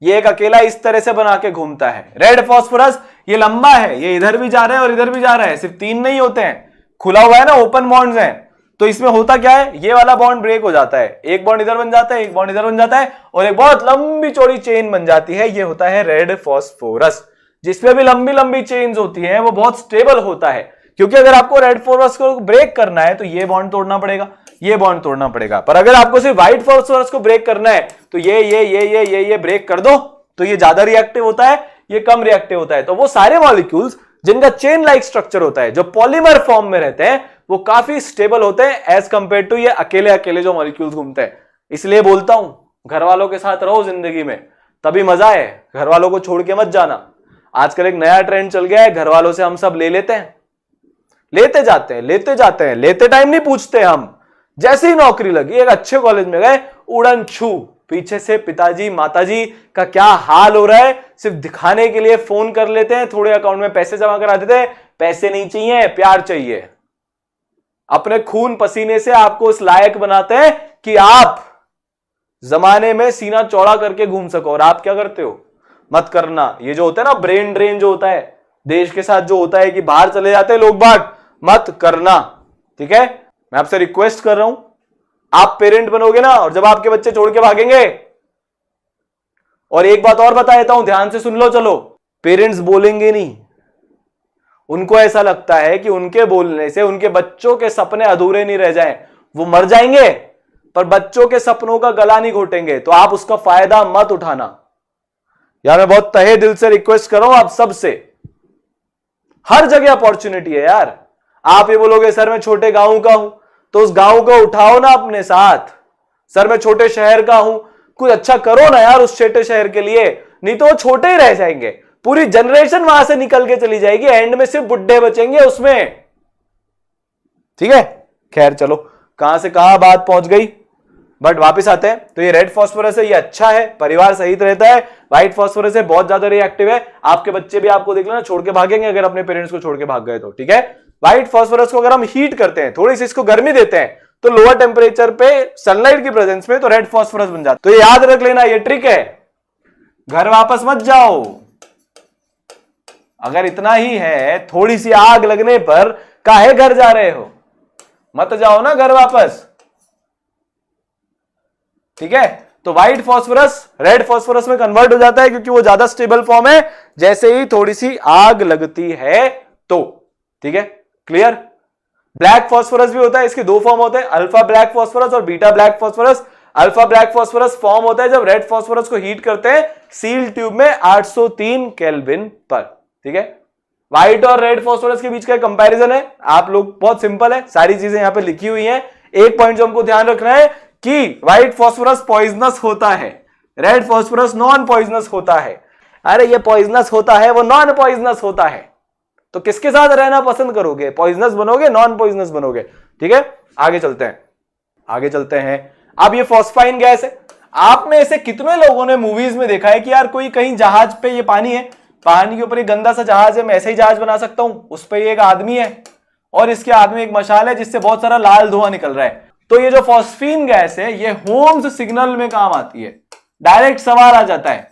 ये एक अकेला इस तरह से बना के घूमता है। रेड फास्फोरस ये लंबा है, ये इधर भी जा रहा है और इधर भी जा रहा है, सिर्फ 3 नहीं होते हैं, खुला हुआ है ना, ओपन बॉन्ड्स हैं। तो इसमें होता क्या है, ये वाला बॉन्ड ब्रेक हो जाता है, एक बॉन्ड इधर बन जाता है, एक बॉन्ड इधर बन जाता है, और एक बहुत लंबी चौड़ी चेन बन जाती है। ये होता है रेड फास्फोरस। जिसमें भी लंबी लंबी चेन्स होती हैं वो बहुत स्टेबल होता है, क्योंकि अगर आपको रेड फास्फोरस को ब्रेक करना है तो ये बॉन्ड तोड़ना पड़ेगा, ये बॉन्ड तोड़ना पड़ेगा। पर अगर आपको सिर्फ व्हाइट फास्फोरस को ब्रेक करना है तो ये ब्रेक कर दो, तो ये ज्यादा रिएक्टिव होता है, ये कम रिएक्टिव होता है। तो वो सारे मॉलिक्यूल्स जिनका चेन लाइक स्ट्रक्चर होता है, जो पॉलीमर फॉर्म में रहते हैं, वो काफी स्टेबल होते हैं एज कंपेयर टू ये अकेले अकेले जो मॉलिक्यूल्स घूमते हैं। इसलिए बोलता हूं, घर वालों के साथ रहो जिंदगी में, तभी मजा है, घर वालों को छोड़ के मत जाना। आजकल एक नया ट्रेंड चल गया है, घर वालों से हम सब ले लेते हैं, लेते जाते हैं, लेते जाते हैं, लेते टाइम नहीं पूछते हम। जैसे ही नौकरी लगी, एक अच्छे कॉलेज में गए, उड़न छू, पीछे से पिताजी माताजी का क्या हाल हो रहा है, सिर्फ दिखाने के लिए फोन कर लेते हैं, थोड़े अकाउंट में पैसे जमा करा देते हैं। पैसे नहीं चाहिए, प्यार चाहिए। अपने खून पसीने से आपको इस लायक बनाते हैं कि आप जमाने में सीना चौड़ा करके घूम सको। और आप क्या करते हो? मत करना। ये जो होता है ना ब्रेन ड्रेन जो होता है देश के साथ, जो होता है कि बाहर चले जाते हैं लोग बाग, मत करना। ठीक है, मैं आपसे रिक्वेस्ट कर रहा हूं, आप पेरेंट बनोगे ना और जब आपके बच्चे छोड़ के भागेंगे, और एक बात और बता देता हूं, ध्यान से सुन लो। चलो, पेरेंट्स बोलेंगे नहीं। उनको ऐसा लगता है कि उनके बोलने से उनके बच्चों के सपने अधूरे नहीं रह जाएं। वो मर जाएंगे पर बच्चों के सपनों का गला नहीं घोटेंगे। तो आप उसका फायदा मत उठाना। यार मैं बहुत तहे दिल से रिक्वेस्ट कर रहा हूं आप सबसे, हर जगह अपॉर्चुनिटी है यार। आप ये बोलोगे सर मैं छोटे गांव का हूं, तो उस गांव को उठाओ ना अपने साथ। सर मैं छोटे शहर का हूं, कुछ अच्छा करो ना यार उस छोटे शहर के लिए, नहीं तो वो छोटे ही रह जाएंगे। पूरी जनरेशन वहां से निकल के चली जाएगी, एंड में सिर्फ बुड्ढे बचेंगे उसमें। ठीक है, खैर चलो, कहां से कहां बात पहुंच गई, बट वापस आते हैं। तो ये रेड फास्फोरस है, ये अच्छा है, परिवार सहित रहता है। व्हाइट फास्फोरस है, बहुत ज्यादा रिएक्टिव है। आपके बच्चे भी आपको देख लेना छोड़ के भागेंगे अगर अपने पेरेंट्स को छोड़ के भाग गए तो। ठीक है, व्हाइट फास्फोरस को अगर हम हीट करते हैं, थोड़ी सी इसको गर्मी देते हैं, तो लोअर टेम्परेचर पे सनलाइट की प्रेजेंस में तो रेड फास्फोरस बन जाता है। तो ये याद रख लेना, ये ट्रिक है। घर वापस मत जाओ। अगर इतना ही है, थोड़ी सी आग लगने पर काहे घर जा रहे हो? मत जाओ ना घर वापस। ठीक है, तो व्हाइट फास्फोरस रेड फास्फोरस में कन्वर्ट हो जाता है क्योंकि वो ज्यादा स्टेबल फॉर्म है जैसे ही थोड़ी सी आग लगती है तो। ठीक है, क्लियर। ब्लैक फास्फोरस भी होता है, इसके दो फॉर्म होते हैं, अल्फा ब्लैक फास्फोरस और beta black phosphorus. Alpha black phosphorus form होता है जब रेड फास्फोरस को हीट करते हैं सील ट्यूब में 803 केल्विन पर। ठीक है, व्हाइट और रेड फास्फोरस के बीच का कंपैरिजन है, आप लोग, बहुत सिंपल है, सारी चीजें यहां पे लिखी हुई हैं। एक पॉइंट जो हमको ध्यान रखना है कि व्हाइट फास्फोरस पॉइजनस होता है, रेड फास्फोरस नॉन पॉइजनस होता है। अरे ये पॉइजनस होता है, वो नॉन पॉइजनस होता है, तो किसके साथ रहना पसंद करोगे? पॉइजनस बनोगे, नॉन पॉइजनस बनोगे? ठीक है, आगे चलते हैं। अब ये फॉस्फाइन गैस है। आप में से कितने लोगों ने मूवीज में देखा है कि यार कोई कहीं जहाज पे, ये पानी है, पानी के ऊपर एक गंदा सा जहाज है, मैं ऐसे ही जहाज बना सकता हूं, उस पर एक आदमी है और इसके हाथ में एक मशाल है जिससे बहुत सारा लाल धुआं निकल रहा है। तो ये जो फॉस्फीन गैस है ये होम्स सिग्नल में काम आती है। डायरेक्ट सवाल आ जाता है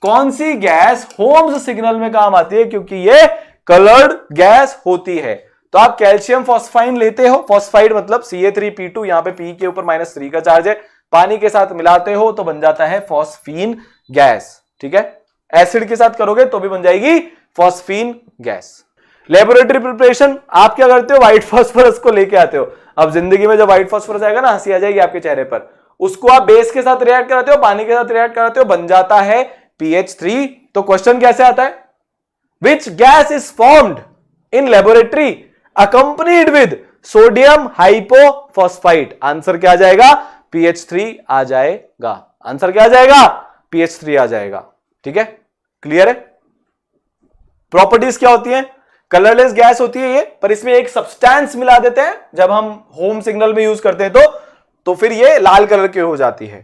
कौन सी गैस होम्स सिग्नल में काम आती है? क्योंकि ये कलर्ड गैस होती है। तो आप कैल्शियम फॉस्फाइन लेते हो, फॉस्फाइड मतलब Ca3P2, यहां पे P के ऊपर -3 का चार्ज है, पानी के साथ मिलाते हो तो बन जाता है फॉस्फीन गैस। ठीक है, एसिड के साथ करोगे तो भी बन जाएगी फॉस्फीन गैस। लेबोरेटरी प्रिपरेशन, आप क्या करते हो? व्हाइट फास्फोरस को लेके आते हो। अब जिंदगी में जब व्हाइट फास्फोरस आएगा ना, हंसी आ जाएगी आपके चेहरे पर, उसको आप बेस के साथ रिएक्ट कराते हो, पानी के साथ रिएक्ट कराते हो, बन जाता है PH3। तो क्वेश्चन कैसे आता है? Which gas is formed in laboratory accompanied with sodium hypophosphite? Answer क्या आ जाएगा? PH3 आ जाएगा। आंसर क्या आ जाएगा? PH3 आ जाएगा। ठीक है, क्लियर है। प्रॉपर्टीज क्या होती हैं? कलरलेस गैस होती है ये, पर इसमें एक सब्सटेंस मिला देते हैं जब हम होम सिग्नल में यूज करते हैं तो फिर ये लाल कलर की हो जाती है।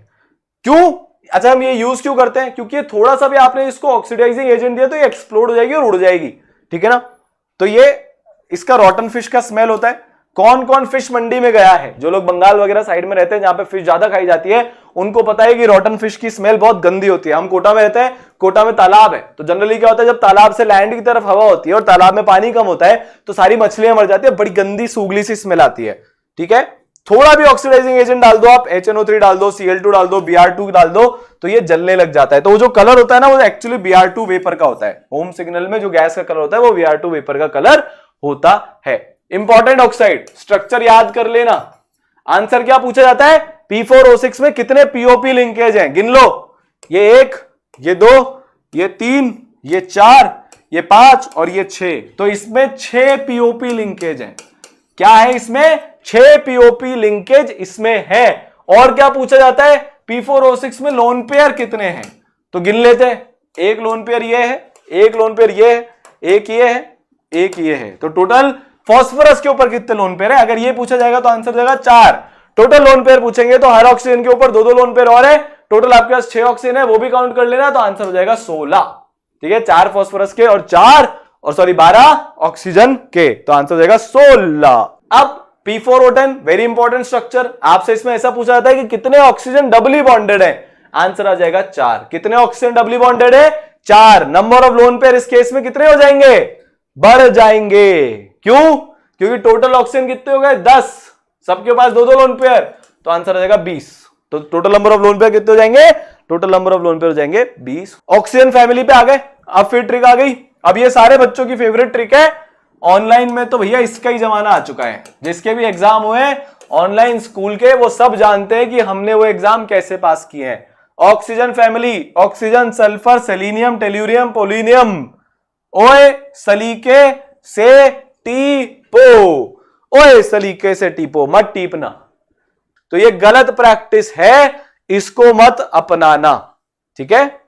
क्यों? अच्छा, हम ये यूज क्यों करते हैं? क्योंकि थोड़ा सा भी आपने इसको ऑक्सीडाइजिंग एजेंट दिया तो ये एक्सप्लोड हो जाएगी और उड़ जाएगी। ठीक है ना। तो ये इसका रॉटन फिश का स्मेल होता है। कौन कौन फिश मंडी में गया है? जो लोग बंगाल वगैरह साइड में रहते हैं जहां पे फिश ज्यादा खाई जाती है, उनको पता है कि रॉटन फिश की स्मेल बहुत गंदी होती है। हम कोटा में रहते हैं, कोटा में तालाब है, तो जनरली क्या होता है जब तालाब से लैंड की तरफ हवा होती है और तालाब में पानी कम होता है तो सारी मछलियां मर जाती है, बड़ी गंदी सूगली सी स्मेल आती है। ठीक है, थोड़ा भी ऑक्सीडाइजिंग एजेंट डाल दो आप, HNO3 डाल दो, Cl2 डाल दो, Br2 डाल दो, तो ये जलने लग जाता है। तो वो जो कलर होता है ना वो एक्चुअली Br2 वेपर का होता है। होम सिग्नल में जो गैस का कलर होता है वो Br2 वेपर का कलर होता है। इंपॉर्टेंट ऑक्साइड स्ट्रक्चर याद कर लेना। आंसर क्या पूछा जाता है? P4O6 में कितने POP लिंकेज हैं? गिन लो। ये 1, ये 2, ये 3, ये 4, ये 5 और ये 6। तो इसमें 6 POP लिंकेज हैं। क्या है इसमें? 6 POP लिंकेज इसमें है। और क्या पूछा जाता है? P4O6 में लोन पेयर कितने हैं? तो गिन लेते हैं। एक लोन पेयर ये है, एक लोन पेयर ये है, एक ये है, एक ये है। तो टोटल फास्फोरस के ऊपर कितने लोन पेयर है? अगर ये पूछा जाएगा तो आंसर जाएगा 4। टोटल लोन पेयर पूछेंगे तो हर ऑक्सीजन के ऊपर 2-2 लोन पेयर और है, टोटल आपके पास 6 ऑक्सीजन है, वो भी काउंट कर लेना, तो आंसर हो जाएगा 16। ठीक है, 4 फास्फोरस के और 12 ऑक्सीजन के, तो आंसर हो जाएगा 16। अब P4O10 वेरी इंपॉर्टेंट स्ट्रक्चर, आपसे इसमें ऐसा पूछा जाता है कि कितने ऑक्सीजन डबली बॉन्डेड है, आंसर आ जाएगा 4। कितने ऑक्सीजन डबली बॉन्डेड है? 4। नंबर ऑफ लोन पेयर इस केस में कितने हो जाएंगे? बढ़ जाएंगे। क्यों? क्योंकि टोटल ऑक्सीजन कितने हो गए? 10, सबके पास 2-2 लोन पेयर, तो आंसर आ जाएगा 20। तो total number of lone pair कितने हो जाएंगे? Total number of lone pair हो जाएंगे 20। ऑक्सीजन फैमिली पे आ गए। अब फिर ट्रिक आ गई। अब ये सारे बच्चों की फेवरेट ट्रिक है, ऑनलाइन में तो भैया इसका ही जमाना आ चुका है। जिसके भी एग्जाम हुए ऑनलाइन स्कूल के, वो सब जानते हैं कि हमने वो एग्जाम कैसे पास किए हैं। Oxygen family, oxygen, sulphur, selenium, tellurium, polonium, ओए सलीके से टीपो, ओए सलीके से टीपो, मत टीपना। तो ये गलत प्रैक्टिस है, इसको मत अपनाना। ठीक है,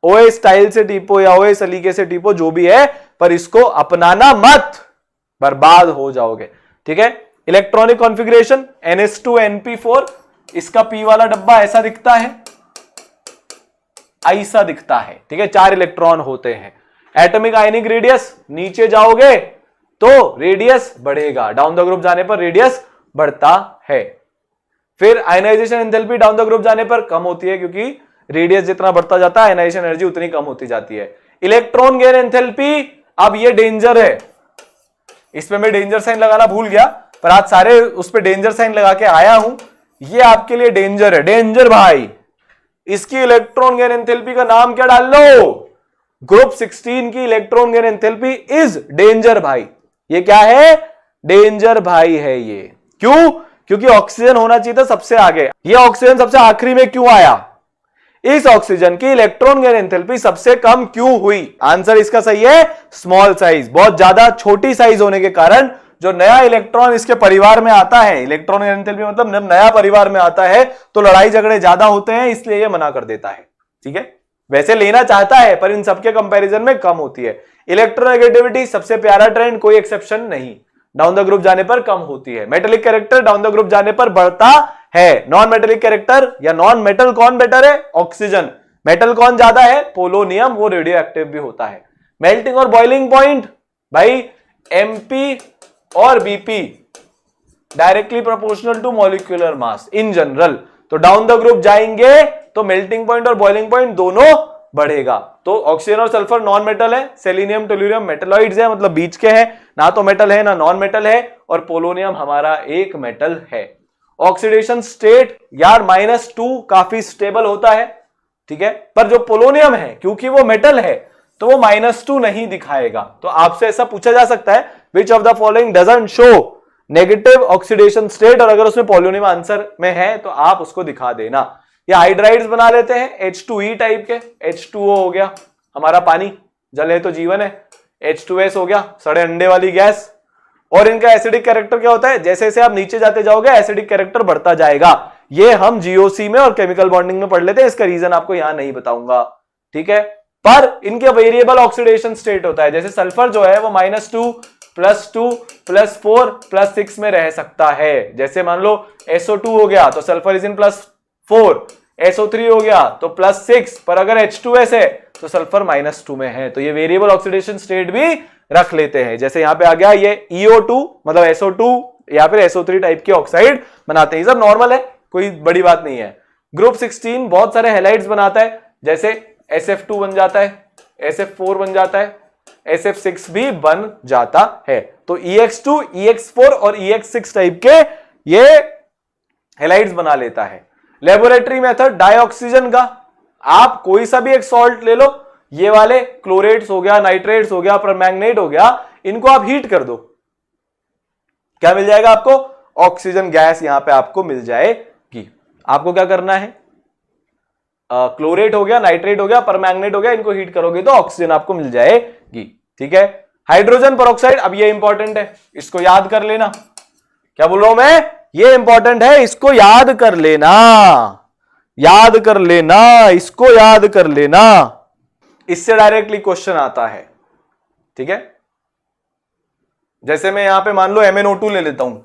ओए स्टाइल से टीपो या ओए सलीके से टीपो, जो भी है, पर इसको अपनाना मत, बर्बाद हो जाओगे। ठीक है, इलेक्ट्रॉनिक कॉन्फ़िगरेशन NH2NP4, इसका P वाला डब्बा ऐसा दिखता है, ऐसा दिखता है। ठीक है, 4 इलेक्ट्रॉन होते हैं। एटॉमिक आयनिक रेडियस, नीचे जाओगे तो रेडियस बढ़ेगा, डाउन द ग्रुप जाने पर रेडियस बढ़ता है। फिर ionisation enthalpy down the group जाने पर कम होती है, क्योंकि रेडियस जितना बढ़ता जाता है आयनाइजेशन एनर्जी उतनी कम होती जाती है। इलेक्ट्रॉन गेन एंथैल्पी, अब ये डेंजर है, इस पे मैं डेंजर साइन लगाना भूल गया, पर आज सारे उस पे डेंजर साइन लगा के आया हूं। ये आपके लिए डेंजर है, डेंजर भाई। इसकी इलेक्ट्रॉन गेन एंथैल्पी का नाम क्या डाल लो? ग्रुप 16 की electron gain enthalpy is danger भाई। ये क्या है? डेंजर भाई है ये। क्यों? क्योंकि ऑक्सीजन होना चाहिए था सबसे आगे, ये ऑक्सीजन सबसे आखिरी में क्यों आया? इस ऑक्सीजन की इलेक्ट्रॉन गेन एंथैल्पी सबसे कम क्यों हुई? आंसर इसका सही है, स्मॉल साइज। बहुत ज्यादा छोटी साइज होने के कारण जो नया इलेक्ट्रॉन इसके परिवार में आता है, इलेक्ट्रॉन गेन एंथैल्पी मतलब जब नया परिवार में आता है तो लड़ाई झगड़े ज्यादा होते हैं, इसलिए ये मना कर देता है। ठीक है, वैसे लेना चाहता है पर इन सबके कंपैरिजन में कम होती है। इलेक्ट्रोनेगेटिविटी सबसे प्यारा ट्रेंड, कोई एक्सेप्शन नहीं, डाउन द ग्रुप जाने पर कम होती है। Metallic character down the group जाने पर बढ़ता है। नॉन मेटेलिक कैरेक्टर या नॉन मेटल कौन बेटर है? ऑक्सीजन। मेटल कौन ज्यादा है? पोलोनियम, वो रेडियो एक्टिव भी होता है। मेल्टिंग और बॉइलिंग पॉइंट भाई, एमपी और BP directly proportional to molecular mass in general. तो डाउन द ग्रुप जाएंगे तो मेल्टिंग पॉइंट और बॉइलिंग पॉइंट दोनों बढ़ेगा। तो ऑक्सीजन और सल्फर नॉन मेटल है, सेलेनियम टेल्यूरियम मेटलॉइड्स है, मतलब बीच के हैं, ना तो मेटल है ना नॉन मेटल है, और पोलोनियम हमारा एक मेटल है। ऑक्सीडेशन स्टेट यार -2 काफी स्टेबल होता है। ठीक है, पर जो पोलोनियम है क्योंकि वो मेटल है तो वो -2 नहीं दिखाएगा। तो आपसे ऐसा पूछा जा सकता है, विच of the following doesn't show negative oxidation state, और अगर उसमें पोलोनियम आंसर में है तो आप उसको दिखा देना। या हाइड्राइड्स बना लेते हैं H2E टाइप के, H2O हो गया हमारा पानी, जल है तो जीवन है, H2S हो गया सड़े अंडे वाली गैस। और इनका एसिडिक कैरेक्टर क्या होता है? जैसे जैसे आप नीचे जाते जाओगे एसिडिक कैरेक्टर बढ़ता जाएगा। ये हम जीओसी में और केमिकल बॉन्डिंग में पढ़ लेते हैं, इसका रीजन आपको यहां नहीं बताऊंगा। ठीक है, पर इनके वेरिएबल ऑक्सीडेशन स्टेट होता है। जैसे सल्फर जो है वो -2 +2 +4 +6 में रह सकता है। जैसे मान लो SO2 हो गया तो सल्फर इज इन +4, SO3 हो गया तो +6, पर अगर H2S है तो सल्फर -2 में है। तो ये वेरिएबल ऑक्सीडेशन स्टेट भी रख लेते हैं। जैसे यहां पे आ गया ये EO2 मतलब SO2 या फिर SO3 टाइप की ऑक्साइड बनाते हैं। ये सब नॉर्मल है, कोई बड़ी बात नहीं है। ग्रुप 16 बहुत सारे हैलाइड्स बनाता है, जैसे SF2 बन जाता है, SF4 बन जाता है, SF6 भी बन जाता है। तो EX2, EX4 और EX6 टाइप के ये हैलाइड्स बना लेता है। लेबोरेटरी मेथड डाइऑक्सीजन का, आप कोई सा भी एक सॉल्ट ले लो, ये वाले क्लोरेट्स हो गया, नाइट्रेट्स हो गया, परमैंगनेट हो गया, इनको आप हीट कर दो, क्या मिल जाएगा आपको? ऑक्सीजन गैस यहां पे आपको मिल जाएगी। आपको क्या करना है? क्लोरेट हो गया, नाइट्रेट हो गया, परमैंगनेट हो गया, इनको हीट करोगे तो ऑक्सीजन आपको मिल जाएगी। ठीक है, हाइड्रोजन पेरोक्साइड, अब ये इंपॉर्टेंट है, इसको याद कर लेना। क्या बोल रहा हूं मैं? ये इंपॉर्टेंट है, इसको याद कर लेना, याद कर लेना, इसको याद कर लेना, इससे डायरेक्टली क्वेश्चन आता है। ठीक है, जैसे मैं यहां पे मान लो MnO2 ले लेता हूं,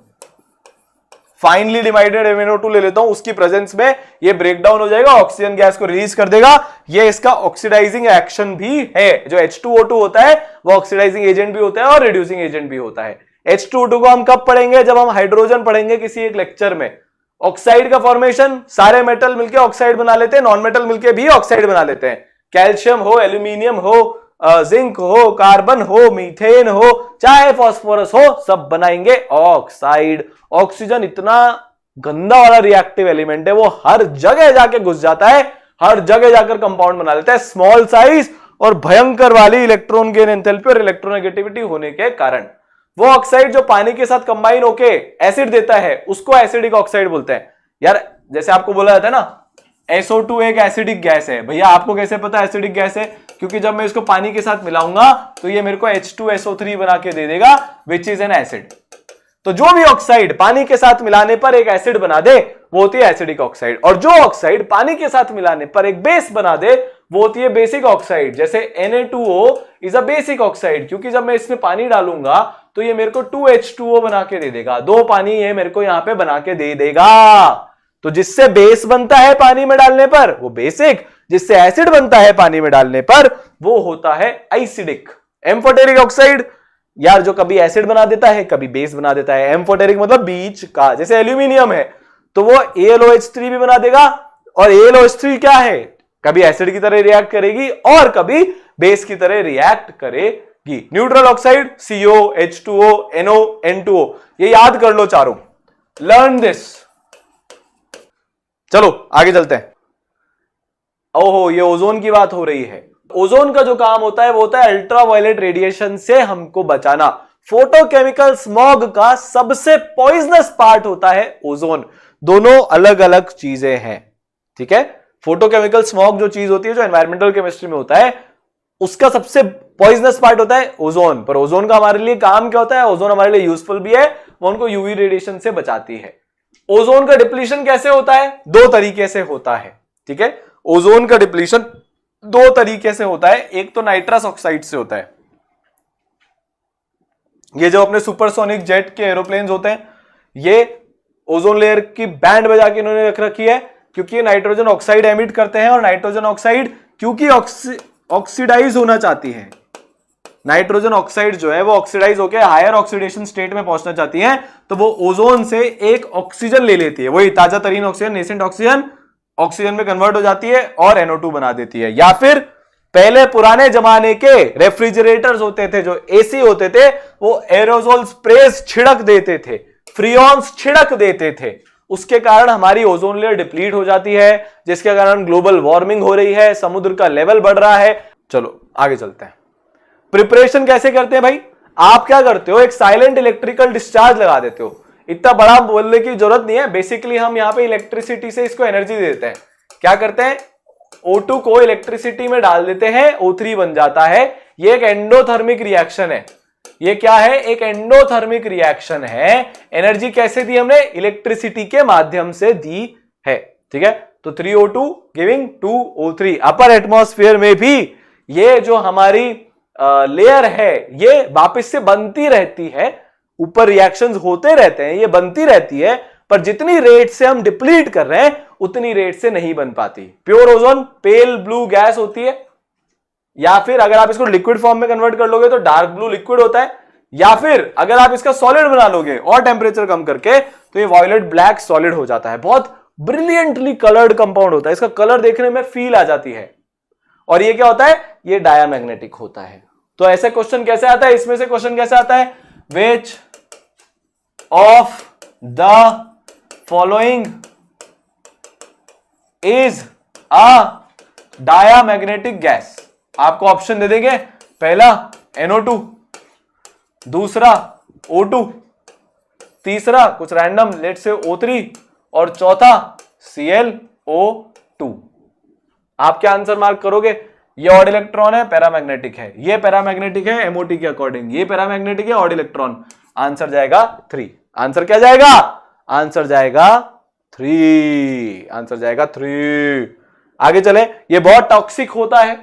फाइनली डिवाइडेड MnO2 ले लेता हूं, उसकी प्रेजेंस में ये ब्रेक डाउन हो जाएगा, ऑक्सीजन गैस को रिलीज कर देगा। ये इसका ऑक्सीडाइजिंग एक्शन भी है। जो H2O2 होता है वो ऑक्सीडाइजिंग एजेंट भी होता है और रिड्यूसिंग एजेंट भी होता है। H2O2 को हम कब पढ़ेंगे? जब हम हाइड्रोजन पढ़ेंगे किसी एक लेक्चर में। ऑक्साइड का फॉर्मेशन, सारे मेटल मिलकर ऑक्साइड बना लेते हैं, नॉन मेटल मिलकर भी ऑक्साइड बना लेते हैं। कैल्शियम हो, एल्यूमिनियम हो, जिंक हो, कार्बन हो, मीथेन हो, चाहे फास्फोरस हो, सब बनाएंगे ऑक्साइड। ऑक्सीजन इतना गंदा वाला रिएक्टिव एलिमेंट है, वो हर जगह जाके घुस जाता है, हर जगह जाकर कंपाउंड बना लेता है, स्मॉल साइज और भयंकर वाली इलेक्ट्रॉन गेन एंथैल्पी और इलेक्ट्रोनेगेटिविटी होने के कारण। वो ऑक्साइड जो पानी के साथ कंबाइन होके एसिड देता है, उसको एसिडिक ऑक्साइड बोलते हैं। यार जैसे आपको बोला जाता है ना, SO2 एक एसिडिक गैस है। भैया आपको कैसे पता एसिडिक गैस है? क्योंकि जब मैं इसको पानी के साथ मिलाऊंगा तो ये मेरे को H2SO3 बना के दे देगा, विच इज एन एसिड। तो जो भी ऑक्साइड पानी के साथ मिलाने पर एक एसिड बना दे वो होती है एसिडिक ऑक्साइड, और जो ऑक्साइड पानी के साथ मिलाने पर एक बेस बना दे वो होती है बेसिक ऑक्साइड। जैसे Na2O is a basic oxide, क्योंकि जब मैं इसमें पानी डालूंगा तो ये मेरे को 2H2O बना के दे देगा, 2 पानी ये मेरे को यहां पे बना के दे देगा। तो जिससे बेस बनता है पानी में डालने पर वो बेसिक, जिससे एसिड बनता है पानी में डालने पर वो होता है एसिडिक। एम्फोटेरिक ऑक्साइड यार जो कभी एसिड बना देता है कभी बेस बना देता है। एम्फोटेरिक मतलब बीच का, जैसे एल्यूमिनियम है तो वो AlOH3 भी बना देगा, और AlOH3 क्या है? कभी एसिड की तरह रिएक्ट करेगी और कभी बेस की तरह रिएक्ट करेगी। Neutral oxide CO, H2O, NO, N2O, ये याद कर लो चारों, लर्न दिस। चलो आगे चलते हैं। ओहो, ये ओजोन की बात हो रही है। ओजोन का जो काम होता है वो होता है अल्ट्रावायलेट रेडिएशन से हमको बचाना। फोटोकेमिकल स्मॉग का सबसे पॉइजनस पार्ट होता है ओजोन। दोनों अलग अलग चीजें हैं, ठीक है। फोटोकेमिकल स्मॉग जो चीज होती है, जो एनवायरमेंटल केमिस्ट्री में होता है, उसका सबसे पॉइजनस पार्ट होता है ओजोन। पर ओजोन का हमारे लिए काम क्या होता है? ओजोन हमारे लिए यूजफुल भी है, वो उनको यूवी रेडिएशन से बचाती है। ओजोन का डिप्लीशन कैसे होता है? 2 तरीके से होता है, ठीक है। ओजोन का डिप्लीशन 2 तरीके से होता है। एक तो नाइट्रस ऑक्साइड से होता है। ये जो अपने सुपरसोनिक जेट के एरोप्लेन्स होते हैं, ये ओजोन लेयर की बैंड बजा के इन्होंने रख रखी है, क्योंकि ये नाइट्रोजन ऑक्साइड एमिट करते हैं, और नाइट्रोजन ऑक्साइड क्योंकि ऑक्सीडाइज होना चाहती है, नाइट्रोजन ऑक्साइड जो है वो ऑक्सीडाइज होकर हायर ऑक्सीडेशन स्टेट में पहुंचना चाहती है, तो वो ओजोन से एक ऑक्सीजन ले लेती है, वही ताजा तरीन ऑक्सीजन, नेसेंट ऑक्सीजन, ऑक्सीजन में कन्वर्ट हो जाती है और NO2 बना देती है। या फिर पहले पुराने जमाने के रेफ्रिजरेटर्स होते थे, जो AC होते थे, वो एरोसोल स्प्रेस छिड़क देते थे, फ्रियॉन्स छिड़क देते थे, उसके कारण हमारी ओजोन लेयर डिप्लीट हो जाती है, जिसके कारण ग्लोबल वार्मिंग हो रही है, समुद्र का लेवल बढ़ रहा है। चलो आगे चलते हैं। प्रिपरेशन कैसे करते हैं भाई? आप क्या करते हो, एक साइलेंट इलेक्ट्रिकल डिस्चार्ज लगा देते हो। इतना बड़ा बोलने की जरूरत नहीं है, बेसिकली हम यहां पे इलेक्ट्रिसिटी से इसको एनर्जी देते हैं। क्या करते हैं, O2 को इलेक्ट्रिसिटी में डाल देते हैं, O3 बन जाता है। ये एक एंडोथर्मिक रिएक्शन है। ये क्या है? एक एंडोथर्मिक रिएक्शन है। एनर्जी कैसे दी हमने? इलेक्ट्रिसिटी के माध्यम से दी है, ठीक है। तो 3O2 giving 2O3। Upper atmosphere में भी ये जो हमारी लेयर है ये वापस से बनती रहती है, ऊपर रिएक्शंस होते रहते हैं, ये बनती रहती है, पर जितनी रेट से हम डिप्लीट कर रहे हैं उतनी रेट से नहीं बन पाती। Pure ozone pale blue gas होती है, या फिर अगर आप इसको लिक्विड फॉर्म में कन्वर्ट कर लोगे तो डार्क ब्लू लिक्विड होता है, या फिर अगर आप इसका सॉलिड बना लोगे और टेम्परेचर कम करके तो ये वॉयलेट ब्लैक सॉलिड हो जाता है। बहुत ब्रिलियंटली कलर्ड कंपाउंड होता है, इसका कलर देखने में फील आ जाती है। और ये क्या होता है? ये डायामैग्नेटिक होता है। तो ऐसे क्वेश्चन कैसे आता है? इसमें से क्वेश्चन कैसे आता है? विच of the following is a diamagnetic gas? आपको ऑप्शन दे देंगे, पहला NO2, दूसरा O2, तीसरा कुछ रैंडम लेट से O3, और चौथा ClO2। आप क्या आंसर मार्क करोगे? ये ऑड इलेक्ट्रॉन है, पैरामैग्नेटिक है, ये पैरामैग्नेटिक है MOT के अकॉर्डिंग, ये पैरामैग्नेटिक है, ऑड इलेक्ट्रॉन। आंसर जाएगा 3। आंसर क्या जाएगा? आंसर जाएगा 3। आंसर जाएगा 3। आगे चले। ये बहुत टॉक्सिक होता है,